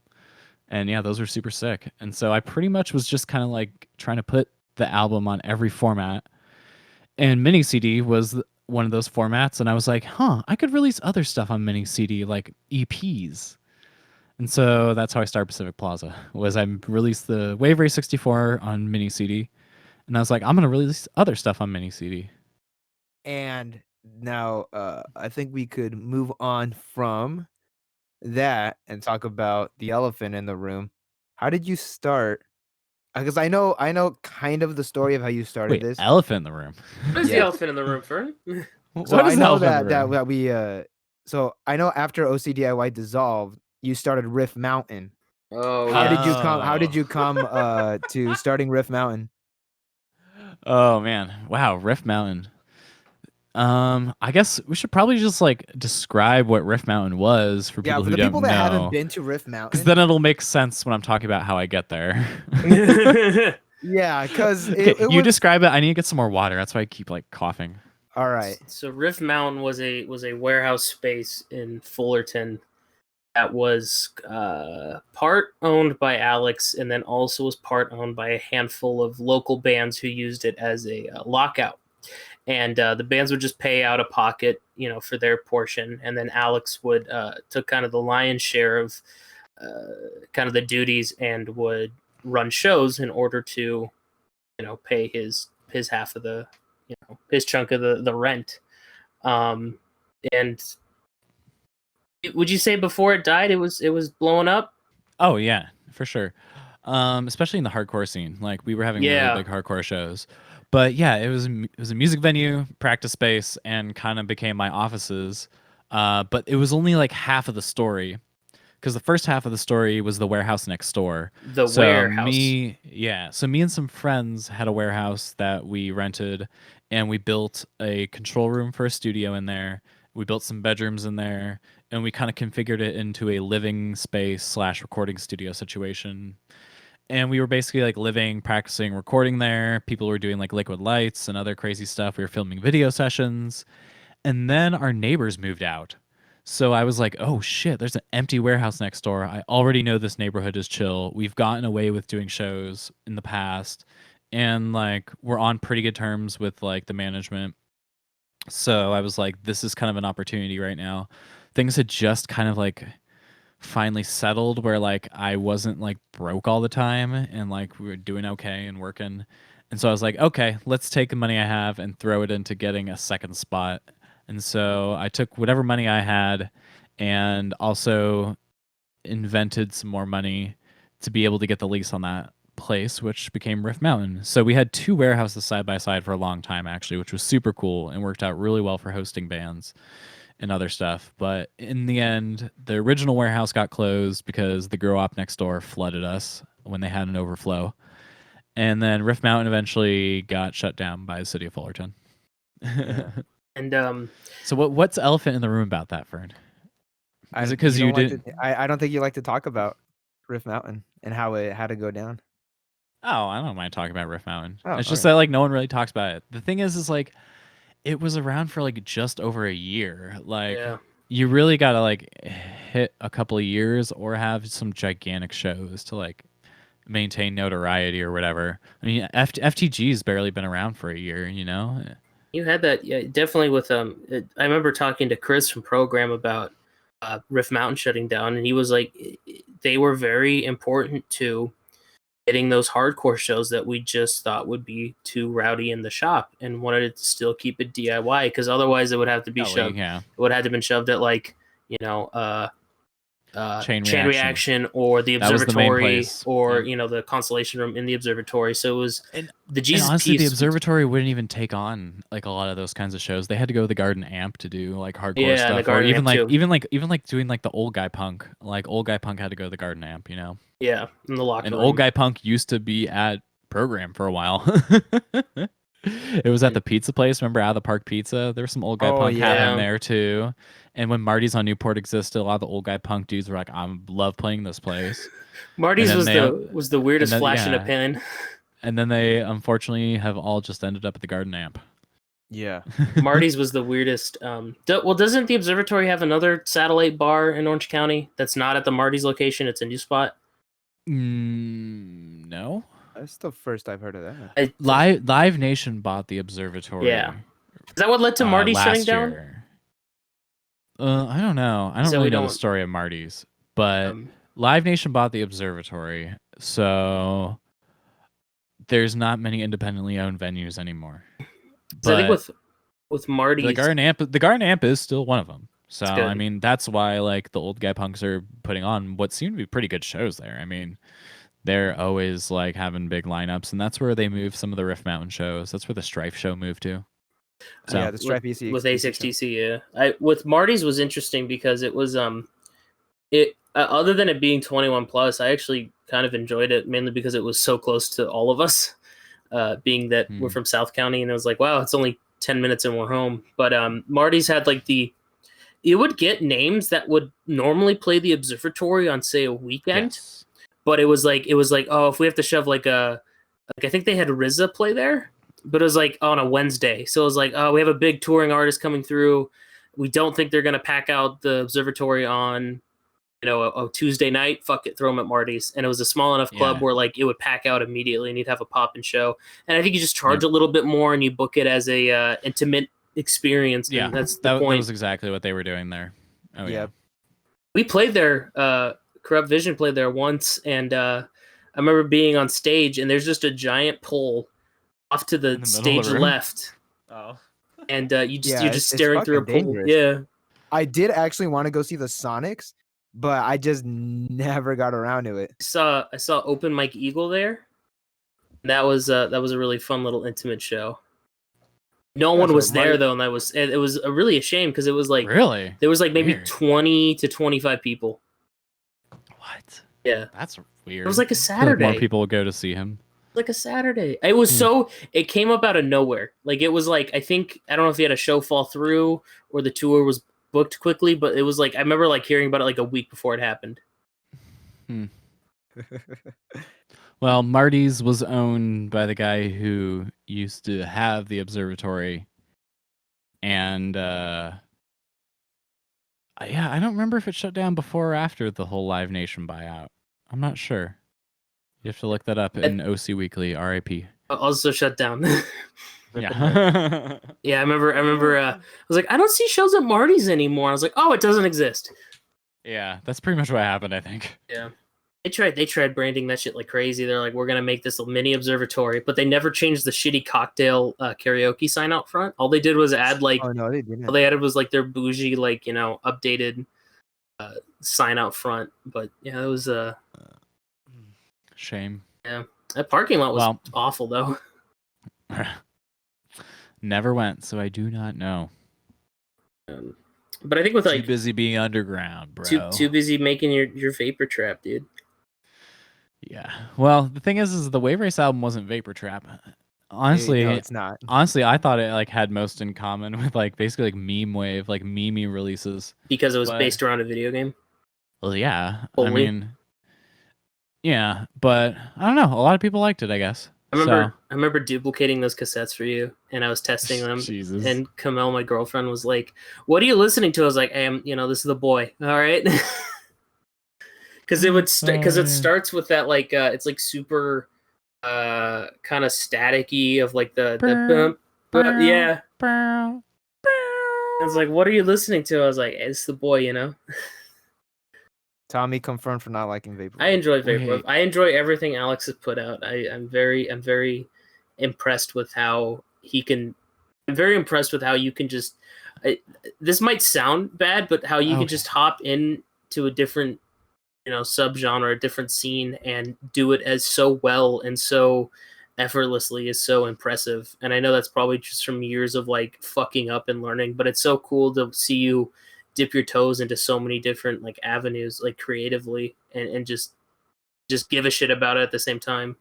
And yeah, those were super sick. And so I pretty much was just kind of like trying to put the album on every format. And mini CD was one of those formats. And I was like, I could release other stuff on mini CD, like EPs. And so that's how I started Pacific Plaza. Was I released the Wave Ray 64 on mini CD, and I was like, I'm gonna release other stuff on mini CD. And now I think we could move on from that and talk about the elephant in the room. How did you start? Because I know kind of the story of how you started Wait, this. elephant in the room. What is the elephant in the room, Fern? So What I is know elephant in the that room? that we so I know after OCDIY dissolved, you started Riff Mountain. Oh, How yeah. did you come? How did you come to starting Riff Mountain? Oh man, wow, Rift Mountain. I guess we should probably just like describe what Rift Mountain was for Yeah, people for who the people don't that haven't know, been to Riff because Mountain. then it'll make sense when I'm talking about how I get there. Yeah, because Okay, it you was describe it. I need to get some more water. That's why I keep like coughing. all right. So Rift Mountain was a warehouse space in Fullerton that was part owned by Alyx, and then also was part owned by a handful of local bands who used it as a lockout. And the bands would just pay out of pocket, for their portion, and then Alyx would took kind of the lion's share of kind of the duties and would run shows in order to, pay his half of the, his chunk of the rent. And would you say before it died, it was blowing up? Oh yeah, for sure. Especially in the hardcore scene, like we were having really big hardcore shows. But yeah, it was a music venue, practice space, and kind of became my offices. But it was only like half of the story, because the first half of the story was the warehouse next door. So Warehouse. so me and some friends had a warehouse that we rented, and we built a control room for a studio in there. We built some bedrooms in there, and we kind of configured it into a living space / recording studio situation. And we were basically like living, practicing, recording there. People were doing like liquid lights and other crazy stuff. We were filming video sessions. And then our neighbors moved out. So I was like, oh shit, there's an empty warehouse next door. I already know this neighborhood is chill. We've gotten away with doing shows in the past. And like we're on pretty good terms with like the management. So I was like, this is kind of an opportunity right now. Things had just kind of like finally settled where like I wasn't like broke all the time and like we were doing okay and working. And so I was like, okay, let's take the money I have and throw it into getting a second spot. And so I took whatever money I had and also invented some more money to be able to get the lease on that place, which became Rift Mountain. So we had two warehouses side by side for a long time, actually, which was super cool and worked out really well for hosting bands and other stuff. But in the end, the original warehouse got closed because the grow op next door flooded us when they had an overflow. And then Rift Mountain eventually got shut down by the city of Fullerton. Yeah. And so what's elephant in the room about that, Fern? Is it because you didn't? I don't think you like to talk about Rift Mountain and how it had to go down. Oh, I don't mind talking about Rift Mountain. Oh, it's just okay. that like no one really talks about it. The thing is like it was around for like just over a year. Like you really gotta like hit a couple of years or have some gigantic shows to like maintain notoriety or whatever. I mean, FTG's barely been around for a year, you know. You had that, yeah, definitely with I remember talking to Chris from Program about Rift Mountain shutting down, and he was like, they were very important to getting those hardcore shows that we just thought would be too rowdy in the shop, and wanted to still keep it DIY because otherwise it would have to be shoved. Yeah. It would have to been shoved at like Chain Reaction or the Observatory or the Constellation Room in the Observatory. So it was the Jesus and honestly, piece. The Observatory wouldn't even take on like a lot of those kinds of shows. They had to go to the Garden Amp to do like hardcore stuff, or even like doing like the old guy punk. Like old guy punk had to go to the Garden Amp, Yeah, in the locker room. Old guy punk used to be at Program for a while. It was at the pizza place. Remember Out of the Park Pizza? There was some old guy punk happening there too. And when Marty's on Newport existed, a lot of the old guy punk dudes were like, "I love playing this place." Marty's was the weirdest flash in a pan. And then they unfortunately have all just ended up at the Garden Amp. Yeah. Marty's was the weirdest. Well, doesn't the Observatory have another satellite bar in Orange County that's not at the Marty's location? It's a new spot. No. That's the first I've heard of that. Live Nation bought the Observatory. Yeah. Is that what led to Marty's shutting down? I don't know. I don't really know the story of Marty's, but Live Nation bought the Observatory, so there's not many independently owned venues anymore. So I think with Marty's, the Garden Amp is still one of them. So I mean, that's why like the old guy punks are putting on what seem to be pretty good shows there. I mean, they're always like having big lineups, and that's where they move some of the Rift Mountain shows. That's where the Strife show moved to. So yeah, the Stripe EC with A6TC. Yeah, with Marty's was interesting because it was it other than it being 21 plus, I actually kind of enjoyed it mainly because it was so close to all of us, being that we're from South County, and it was like, wow, it's only 10 minutes and we're home. But Marty's had like it would get names that would normally play the Observatory on say a weekend. Yes. But it was like, oh, if we have to shove like I think they had RZA play there, but it was like on a Wednesday. So it was like, oh, we have a big touring artist coming through. We don't think they're going to pack out the Observatory on, a Tuesday night. Fuck it, throw them at Marty's. And it was a small enough club where like it would pack out immediately and you'd have a pop-in show. And I think you just charge a little bit more and you book it as a intimate experience. Yeah, that's the point. That was exactly what they were doing there. Oh yeah. We played there. Corrupt Vision played there once, and I remember being on stage, and there's just a giant pole off to the stage left. Oh, and you're just staring through a pole. Yeah, I did actually want to go see the Sonics, but I just never got around to it. I saw Open Mike Eagle there. That was a really fun little intimate show. No one was there though, and it was really a shame because it was like there was like maybe 20 to 25 people. What? Yeah. That's weird. It was like a Saturday. More people would go to see him. Like a Saturday. It was it came up out of nowhere. Like it was like, I don't know if he had a show fall through or the tour was booked quickly, but it was like, I remember like hearing about it like a week before it happened. Well, Marty's was owned by the guy who used to have the Observatory. And, I don't remember if it shut down before or after the whole Live Nation buyout. I'm not sure. You have to look that up in OC Weekly, RIP. Also shut down. Yeah. Yeah, I remember I was like, I don't see shows at Marty's anymore. I was like, oh, it doesn't exist. Yeah, that's pretty much what happened, I think. Yeah. They tried branding that shit like crazy. They're like, we're gonna make this little mini observatory, but they never changed the shitty cocktail karaoke sign out front. All they did was add like, they didn't. All they added was like their bougie, like updated sign out front. But yeah, it was a shame. Yeah, that parking lot was awful though. Never went, so I do not know. But I think with too busy being underground, bro. Too busy making your vapor trap, dude. Yeah. Well, the thing is the Wave Race album wasn't Vapor Trap. Honestly, no, it's not. Honestly, I thought it like had most in common with like basically like meme wave, like meme releases. Because it was based around a video game. Well, yeah. I mean, yeah, but I don't know. A lot of people liked it, I guess. I remember duplicating those cassettes for you, and I was testing them. Jesus. And Kamel, my girlfriend, was like, "What are you listening to?" I was like, "Hey, this is the boy." All right. Because it starts with that like it's like super kind of staticky of like the yeah. I was like, "What are you listening to?" I was like, "It's the boy," Tommy confirmed for not liking Vaporwave. I enjoy Vaporwave. I enjoy everything Alyx has put out. I'm very impressed with how he can. I'm very impressed with how you can just. This might sound bad, but how you can just hop into a different, subgenre, a different scene, and do it as so well and so effortlessly is so impressive. And I know that's probably just from years of like fucking up and learning, but it's so cool to see you dip your toes into so many different like avenues, like creatively, and just give a shit about it at the same time.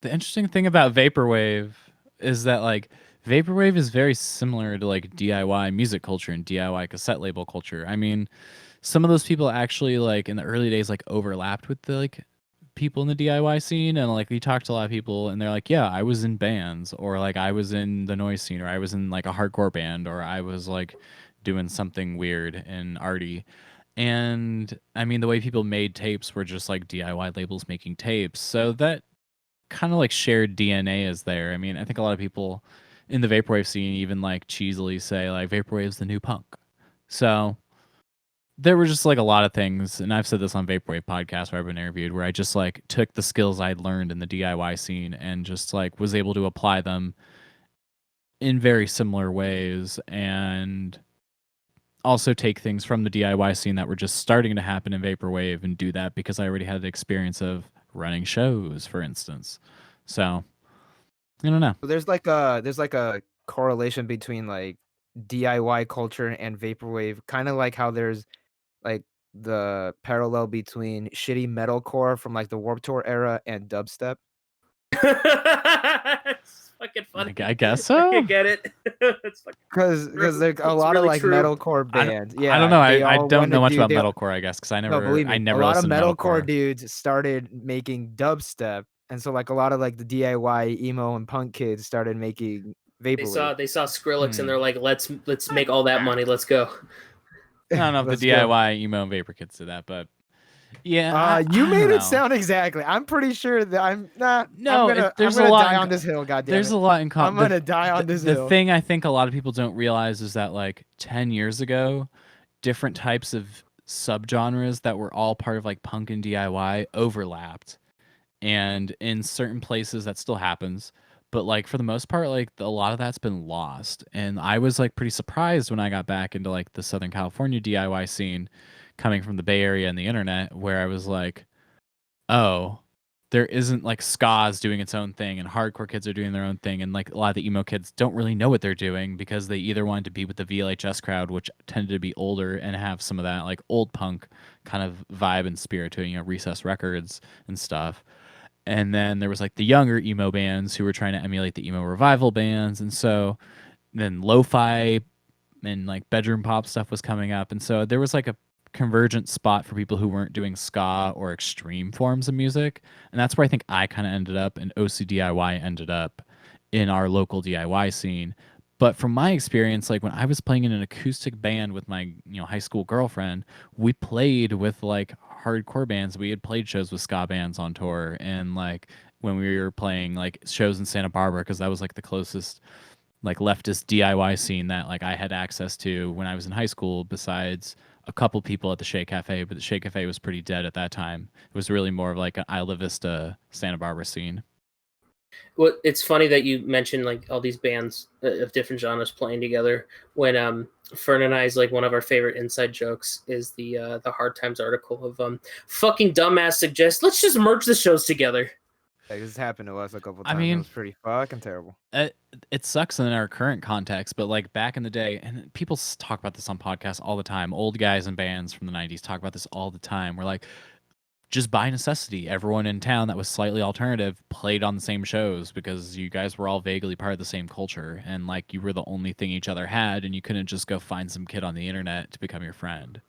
The interesting thing about Vaporwave, is that like vaporwave is very similar to like DIY music culture and DIY cassette label culture. I mean, some of those people actually like in the early days like overlapped with the like people in the DIY scene, and like we talked to a lot of people and they're like, yeah, I was in bands, or like I was in the noise scene, or I was in like a hardcore band, or I was like doing something weird and arty. And I mean, the way people made tapes were just like DIY labels making tapes. So that kind of like shared DNA is there. I mean, I think a lot of people in the vaporwave scene even like cheesily say like vaporwave's the new punk. So there were just like a lot of things, and I've said this on Vaporwave podcast where I've been interviewed, where I just like took the skills I'd learned in the DIY scene and just like was able to apply them in very similar ways, and also take things from the DIY scene that were just starting to happen in Vaporwave and do that because I already had the experience of running shows, for instance. So I don't know. So there's like a correlation between like DIY culture and vaporwave, kind of like how there's like the parallel between shitty metalcore from like the Warped Tour era and dubstep. It's fucking funny. I guess I so. get it. It's fucking Because true. there's a It's lot of really like true. metalcore I bands. I don't Yeah, know. they I all don't want to know much do about they metalcore, I guess, because No, believe I me, a never lot of listened to metalcore metalcore. dudes started making dubstep, and so like a lot of like the DIY emo and punk kids started making vaporwave. They saw Skrillex and Hmm. they're like, let's make all that money. Let's go. I don't know if the Let's go. DIY emo and vapor kids did that, but yeah, You I don't made it know. sound exactly. I'm pretty sure that I'm not. No, I'm there's a gonna lot. die on this hill. God damn There's it! a lot in I'm gonna die on this the hill. thing I think a lot of people don't realize is that like 10 years ago, different types of subgenres that were all part of like punk and DIY overlapped, and in certain places that still happens, but like for the most part like a lot of that's been lost. And I was like pretty surprised when I got back into like the Southern California DIY scene coming from the Bay Area and the internet, where I was like, oh, there isn't like ska's doing its own thing and hardcore kids are doing their own thing, and like a lot of the emo kids don't really know what they're doing because they either wanted to be with the VLHS crowd, which tended to be older and have some of that like old punk kind of vibe and spirit to it, Recess Records and stuff. And then there was like the younger emo bands who were trying to emulate the emo revival bands, and so then lo-fi and like bedroom pop stuff was coming up, and so there was like a convergent spot for people who weren't doing ska or extreme forms of music. And that's where I think I kind of ended up, and OCDIY ended up in our local DIY scene. But from my experience, like when I was playing in an acoustic band with my high school girlfriend, we played with like hardcore bands. We had played shows with ska bands on tour, and like when we were playing like shows in Santa Barbara, because that was like the closest like leftist DIY scene that like I had access to when I was in high school, besides a couple people at the Shea Cafe, but the Shea Cafe was pretty dead at that time. It was really more of like an Isla Vista, Santa Barbara scene. Well, it's funny that you mentioned like all these bands of different genres playing together. When Fern and I's like one of our favorite inside jokes is the Hard Times article of fucking dumbass suggests let's just merge the shows together. Like, this happened to us a couple I times. It mean, was pretty fucking terrible. it sucks in our current context, but like back in the day, and people talk about this on podcasts all the time. Old guys in bands from the 90s talk about this all the time. We're like, just by necessity, everyone in town that was slightly alternative played on the same shows because you guys were all vaguely part of the same culture, and like you were the only thing each other had, and you couldn't just go find some kid on the internet to become your friend.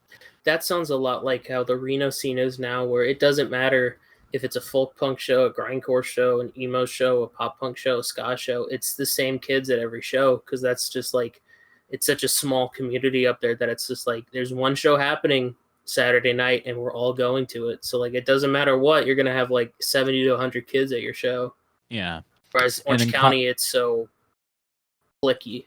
That sounds a lot like how the Reno scene is now, where it doesn't matter if it's a folk punk show, a grindcore show, an emo show, a pop punk show, a ska show. It's the same kids at every show because that's just like it's such a small community up there that it's just like there's one show happening Saturday night and we're all going to it. So like it doesn't matter what, you're gonna have like 70 to 100 kids at your show. Yeah. Whereas Orange County, it's so clicky.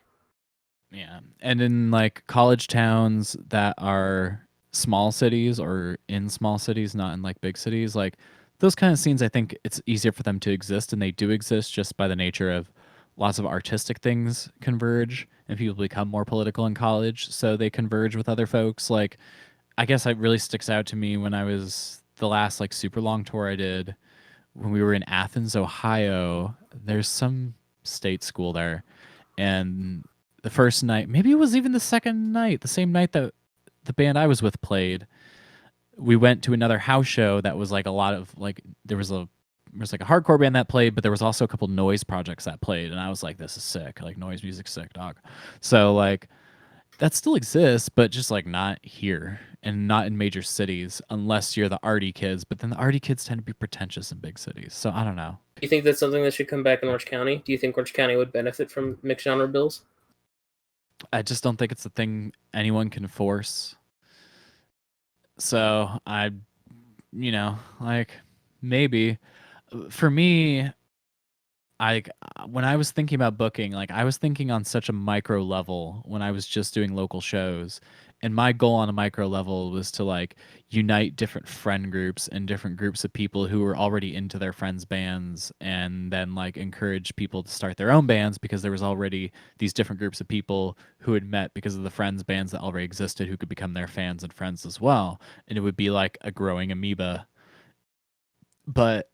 Yeah. And in like college towns that are small cities or in small cities, not in like big cities, like those kind of scenes, I think it's easier for them to exist, and they do exist just by the nature of lots of artistic things converge and people become more political in college. So they converge with other folks. Like, I guess it really sticks out to me when I was the last like super long tour I did when we were in Athens, Ohio. There's some state school there. And the first night, maybe it was even the second night, the same night that the band I was with played, we went to another house show that was like a lot of like there was a was like a hardcore band that played, but there was also a couple noise projects that played, and I was like, this is sick. Like noise music's sick, dog. So like that still exists, but just like not here and not in major cities unless you're the arty kids. But then the arty kids tend to be pretentious in big cities. So I don't know. Do you think that's something that should come back in Orange County? Do you think Orange County would benefit from mixed genre bills? I just don't think it's a thing anyone can force. So I, like maybe for me, when I was thinking about booking, like I was thinking on such a micro level when I was just doing local shows. And my goal on a micro level was to like unite different friend groups and different groups of people who were already into their friends' bands, and then like encourage people to start their own bands because there was already these different groups of people who had met because of the friends' bands that already existed who could become their fans and friends as well. And it would be like a growing amoeba. But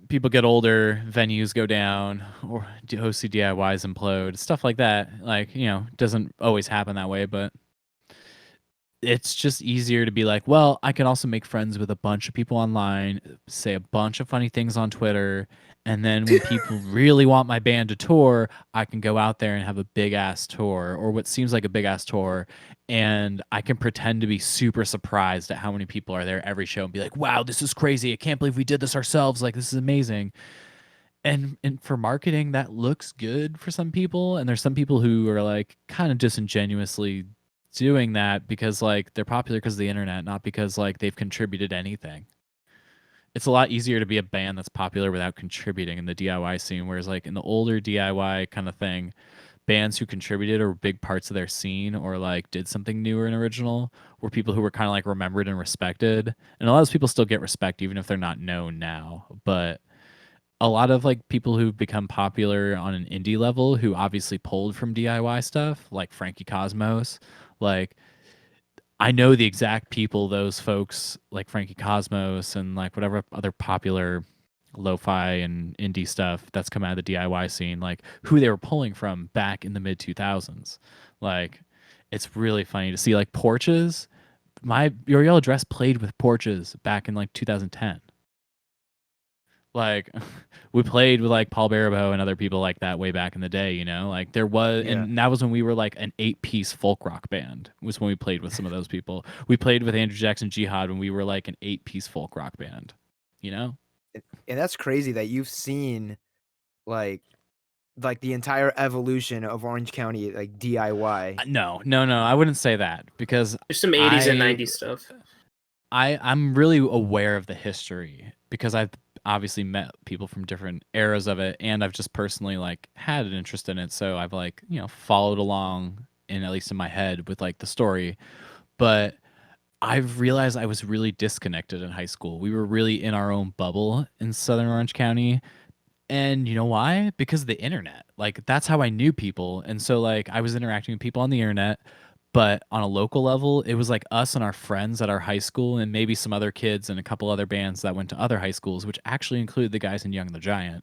people get older, venues go down, or OC DIYs implode, stuff like that. Like, doesn't always happen that way, but it's just easier to be like, well, I can also make friends with a bunch of people online, say a bunch of funny things on Twitter, and then when people really want my band to tour, I can go out there and have a big ass tour, or what seems like a big ass tour, and I can pretend to be super surprised at how many people are there every show and be like, wow, this is crazy. I can't believe we did this ourselves. Like, this is amazing. And for marketing, that looks good for some people, and there's some people who are like kind of disingenuously doing that because like they're popular because of the internet, not because like they've contributed anything. It's a lot easier to be a band that's popular without contributing in the DIY scene, whereas like in the older DIY kind of thing, bands who contributed or were big parts of their scene or like did something new or original were people who were kind of like remembered and respected. And a lot of those people still get respect even if they're not known now. But a lot of like people who've become popular on an indie level who obviously pulled from DIY stuff, like Frankie Cosmos, like I know the exact people those folks like Frankie Cosmos and like whatever other popular lo-fi and indie stuff that's come out of the DIY scene, like who they were pulling from back in the mid 2000s. Like it's really funny to see like Porches. Your Yellow Dress played with Porches back in like 2010. Like we played with like Paul Barabeau and other people like that way back in the day, like there was, and that was when we were like an 8-piece folk rock band was when we played with some of those people. We played with Andrew Jackson Jihad when we were like an 8-piece folk rock band, And that's crazy that you've seen like the entire evolution of Orange County, like DIY. No, I wouldn't say that because There's some 80s and 90s stuff. I'm really aware of the history because I've obviously met people from different eras of it, and I've just personally like had an interest in it, so I've like followed along in at least in my head with like the story. But I've realized I was really disconnected in high school. We were really in our own bubble in Southern Orange County. And you know why? Because of the internet. Like that's how I knew people. And so like I was interacting with people on the internet, but on a local level, it was like us and our friends at our high school and maybe some other kids and a couple other bands that went to other high schools, which actually included the guys in Young the Giant.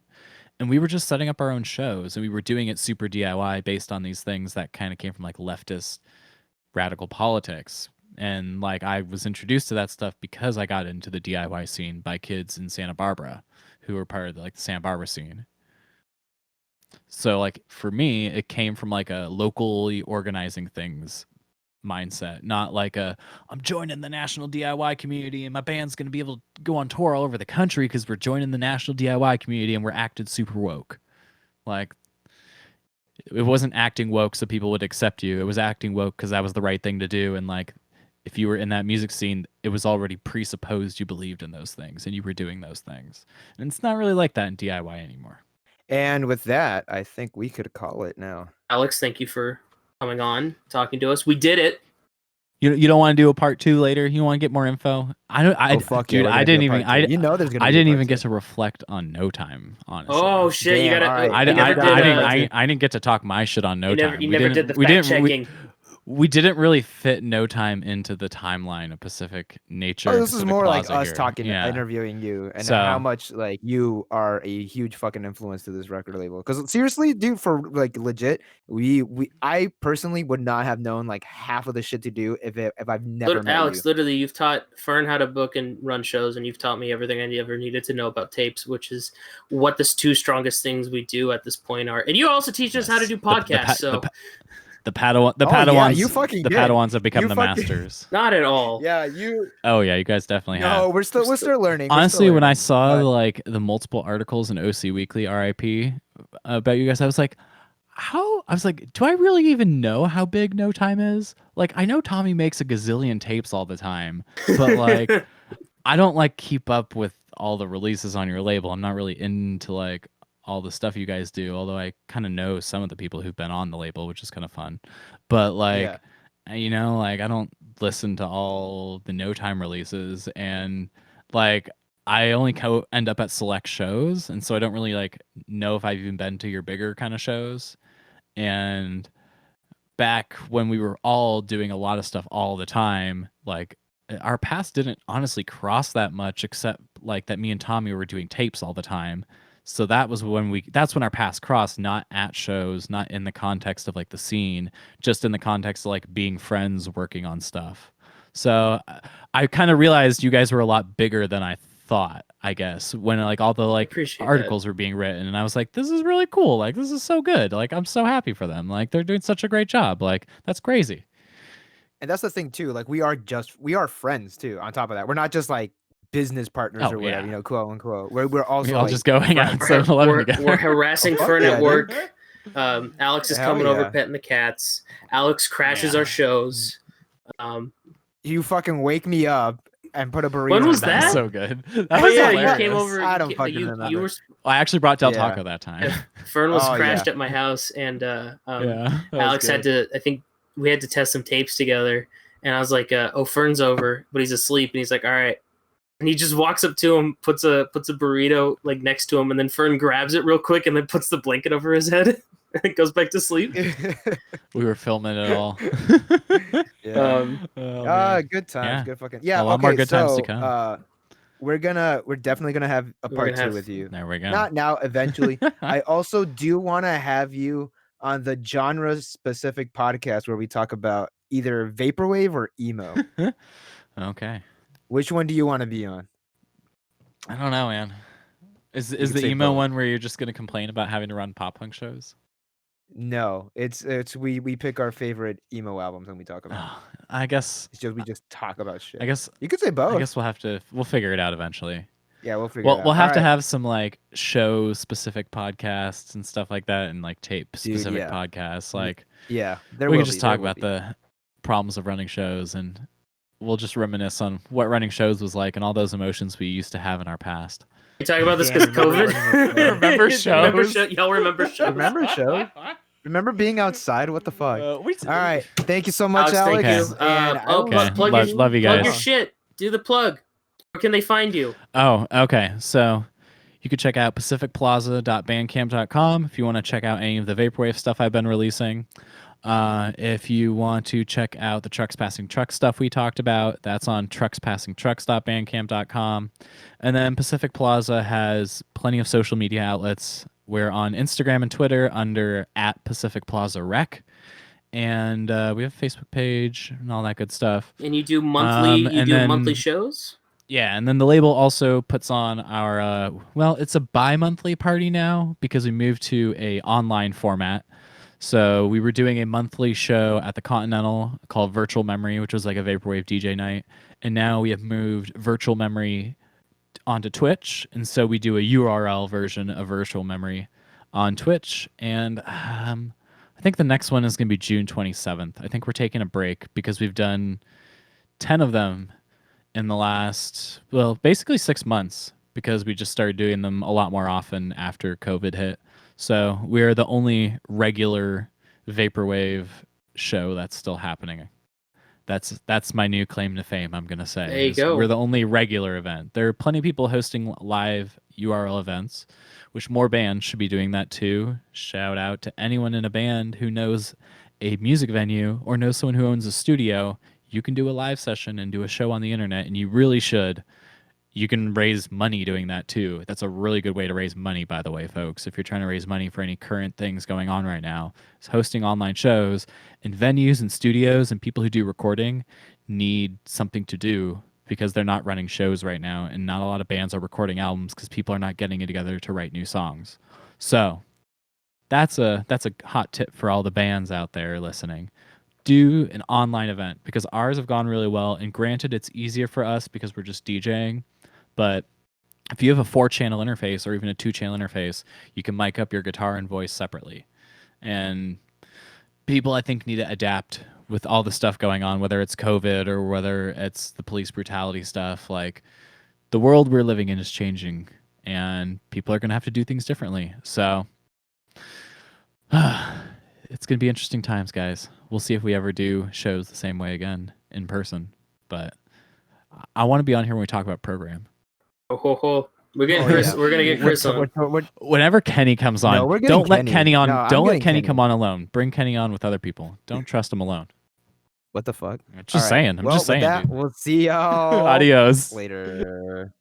And we were just setting up our own shows and we were doing it super DIY based on these things that kind of came from like leftist radical politics. And like I was introduced to that stuff because I got into the DIY scene by kids in Santa Barbara who were part of the, like the Santa Barbara scene. So like for me, it came from like a locally organizing things mindset, not like I'm joining the national DIY community and my band's going to be able to go on tour all over the country because we're joining the national DIY community and we're acted super woke. Like it wasn't acting woke so people would accept you. It was acting woke because that was the right thing to do. And like if you were in that music scene, it was already presupposed you believed in those things and you were doing those things. And it's not really like that in DIY anymore. And with that, I think we could call it now. Alyx, thank you for coming on, talking to us. We did it. You don't want to do a part 2 later? You want to get more info? Dude, I didn't even get to reflect on No Time, honestly. Oh shit, damn, you gotta right. I didn't get to talk my shit on No Time. You never did the fact checking. we didn't really fit No Time into the timeline of Pacific Nature. Oh, and this is Pacific more like Plaza us here. talking, Yeah. interviewing you, and how So much like you are a huge fucking influence to this record label. Because seriously, dude, for like legit, I personally would not have known like half of the shit to do if I've never met Alex, you. literally, you've taught Fern how to book and run shows, and you've taught me everything I ever needed to know about tapes, which is what the two strongest things we do at this point are. And you also teach us how to do podcasts. The Padawans, yeah, you fucking did. Padawans have become You the fucking- masters. not at all. Yeah, you. Oh yeah, you guys definitely have. No, we're still learning. Honestly, when I saw but- like the multiple articles in OC Weekly RIP about you guys, I was like, do I really even know how big No Time is? Like, I know Tommy makes a gazillion tapes all the time, but like, I don't like keep up with all the releases on your label. I'm not really into like all the stuff you guys do, although I kind of know some of the people who've been on the label, which is kind of fun. But like, you know, like I don't listen to all the No Time releases, and like I only end up at select shows, and so I don't really like know if I've even been to your bigger kind of shows. And back when we were all doing a lot of stuff all the time, like our paths didn't honestly cross that much, except like that me and Tommy were doing tapes all the time. So that's when our paths crossed, not at shows, not in the context of like the scene, just in the context of like being friends working on stuff. So I kind of realized you guys were a lot bigger than I thought, I guess, when like all the like articles were being written, and I was like, this is really cool. Like, this is so good. Like, I'm so happy for them. Like, they're doing such a great job. Like, that's crazy. And that's the thing too. Like, we are friends too. On top of that, we're not just like business partners or whatever, you know, quote unquote. We're also I'll like, just go hang out at 7-Eleven together. We're harassing Fern at work. Alex is coming over yeah. petting the cats. Alex crashes our shows. You fucking wake me up and put a burrito. When was in my that? mouth. So good. That Oh was yeah, hilarious. you came over. I don't fucking remember. You were, I actually brought Del Taco that time. Fern was crashed at my house, and Alex had to. I think we had to test some tapes together, and I was like, "Oh, Fern's over, but he's asleep," and he's like, "All right." And he just walks up to him, puts a burrito like next to him, and then Fern grabs it real quick and then puts the blanket over his head and goes back to sleep. We were filming it all. Good times, good fucking a lot more good times to come. We're definitely gonna have a part 2 with you. There we go. Not now, eventually. I also do want to have you on the genre specific podcast where we talk about either vaporwave or emo. Okay. Which one do you want to be on? I don't know, man. Is the emo one where you're just gonna complain about having to run pop punk shows? No, it's we pick our favorite emo albums and we talk about. I guess we just talk about shit. I guess you could say both. I guess we'll figure it out eventually. Yeah, we'll figure it out. We'll have to have some like show specific podcasts and stuff like that, and like tape specific podcasts. Like we can just talk about the problems of running shows, and we'll just reminisce on what running shows was like and all those emotions we used to have in our past. You talking about this because of COVID? Remember shows? Y'all remember shows? Remember shows? Remember being outside? What the fuck? All right. Thank you so much, Alex. Alex. Thank you. Love you guys. Plug your shit. Do the plug. Where can they find you? Oh, okay. So you could check out pacificplaza.bandcamp.com if you want to check out any of the Vaporwave stuff I've been releasing. If you want to check out the Trucks Passing Trucks stuff we talked about, that's on truckspassingtrucks.bandcamp.com. And then Pacific Plaza has plenty of social media outlets. We're on Instagram and Twitter under @PacificPlazaRec. And we have a Facebook page and all that good stuff. And you do monthly monthly shows? Yeah, and then the label also puts on our it's a bi-monthly party now because we moved to a online format. So we were doing a monthly show at the Continental called Virtual Memory, which was like a Vaporwave DJ night. And now we have moved Virtual Memory onto Twitch. And so we do a URL version of Virtual Memory on Twitch. And I think the next one is going to be June 27th. I think we're taking a break because we've done 10 of them in the last, basically 6 months because we just started doing them a lot more often after COVID hit. So we're the only regular Vaporwave show that's still happening. That's my new claim to fame, I'm going to say. There you go. We're the only regular event. There are plenty of people hosting live URL events, which more bands should be doing that too. Shout out to anyone in a band who knows a music venue or know someone who owns a studio, you can do a live session and do a show on the internet, and you really should. You can raise money doing that too. That's a really good way to raise money, by the way, folks. If you're trying to raise money for any current things going on right now, is hosting online shows, and venues and studios and people who do recording need something to do because they're not running shows right now, and not a lot of bands are recording albums because people are not getting together to write new songs. So that's a hot tip for all the bands out there listening. Do an online event, because ours have gone really well. And granted, it's easier for us because we're just DJing. But if you have a 4-channel interface or even a 2-channel interface, you can mic up your guitar and voice separately. And people, I think, need to adapt with all the stuff going on, whether it's COVID or whether it's the police brutality stuff. Like, the world we're living in is changing, and people are going to have to do things differently. So it's going to be interesting times, guys. We'll see if we ever do shows the same way again in person. But I want to be on here when we talk about program. We're getting Chris. We're gonna get Chris on. Whenever Kenny comes on, don't let Kenny on. Don't let Kenny come on alone. Bring Kenny on with other people. Don't trust him alone. What the fuck? Just saying. I'm just saying. We'll see y'all Adios later.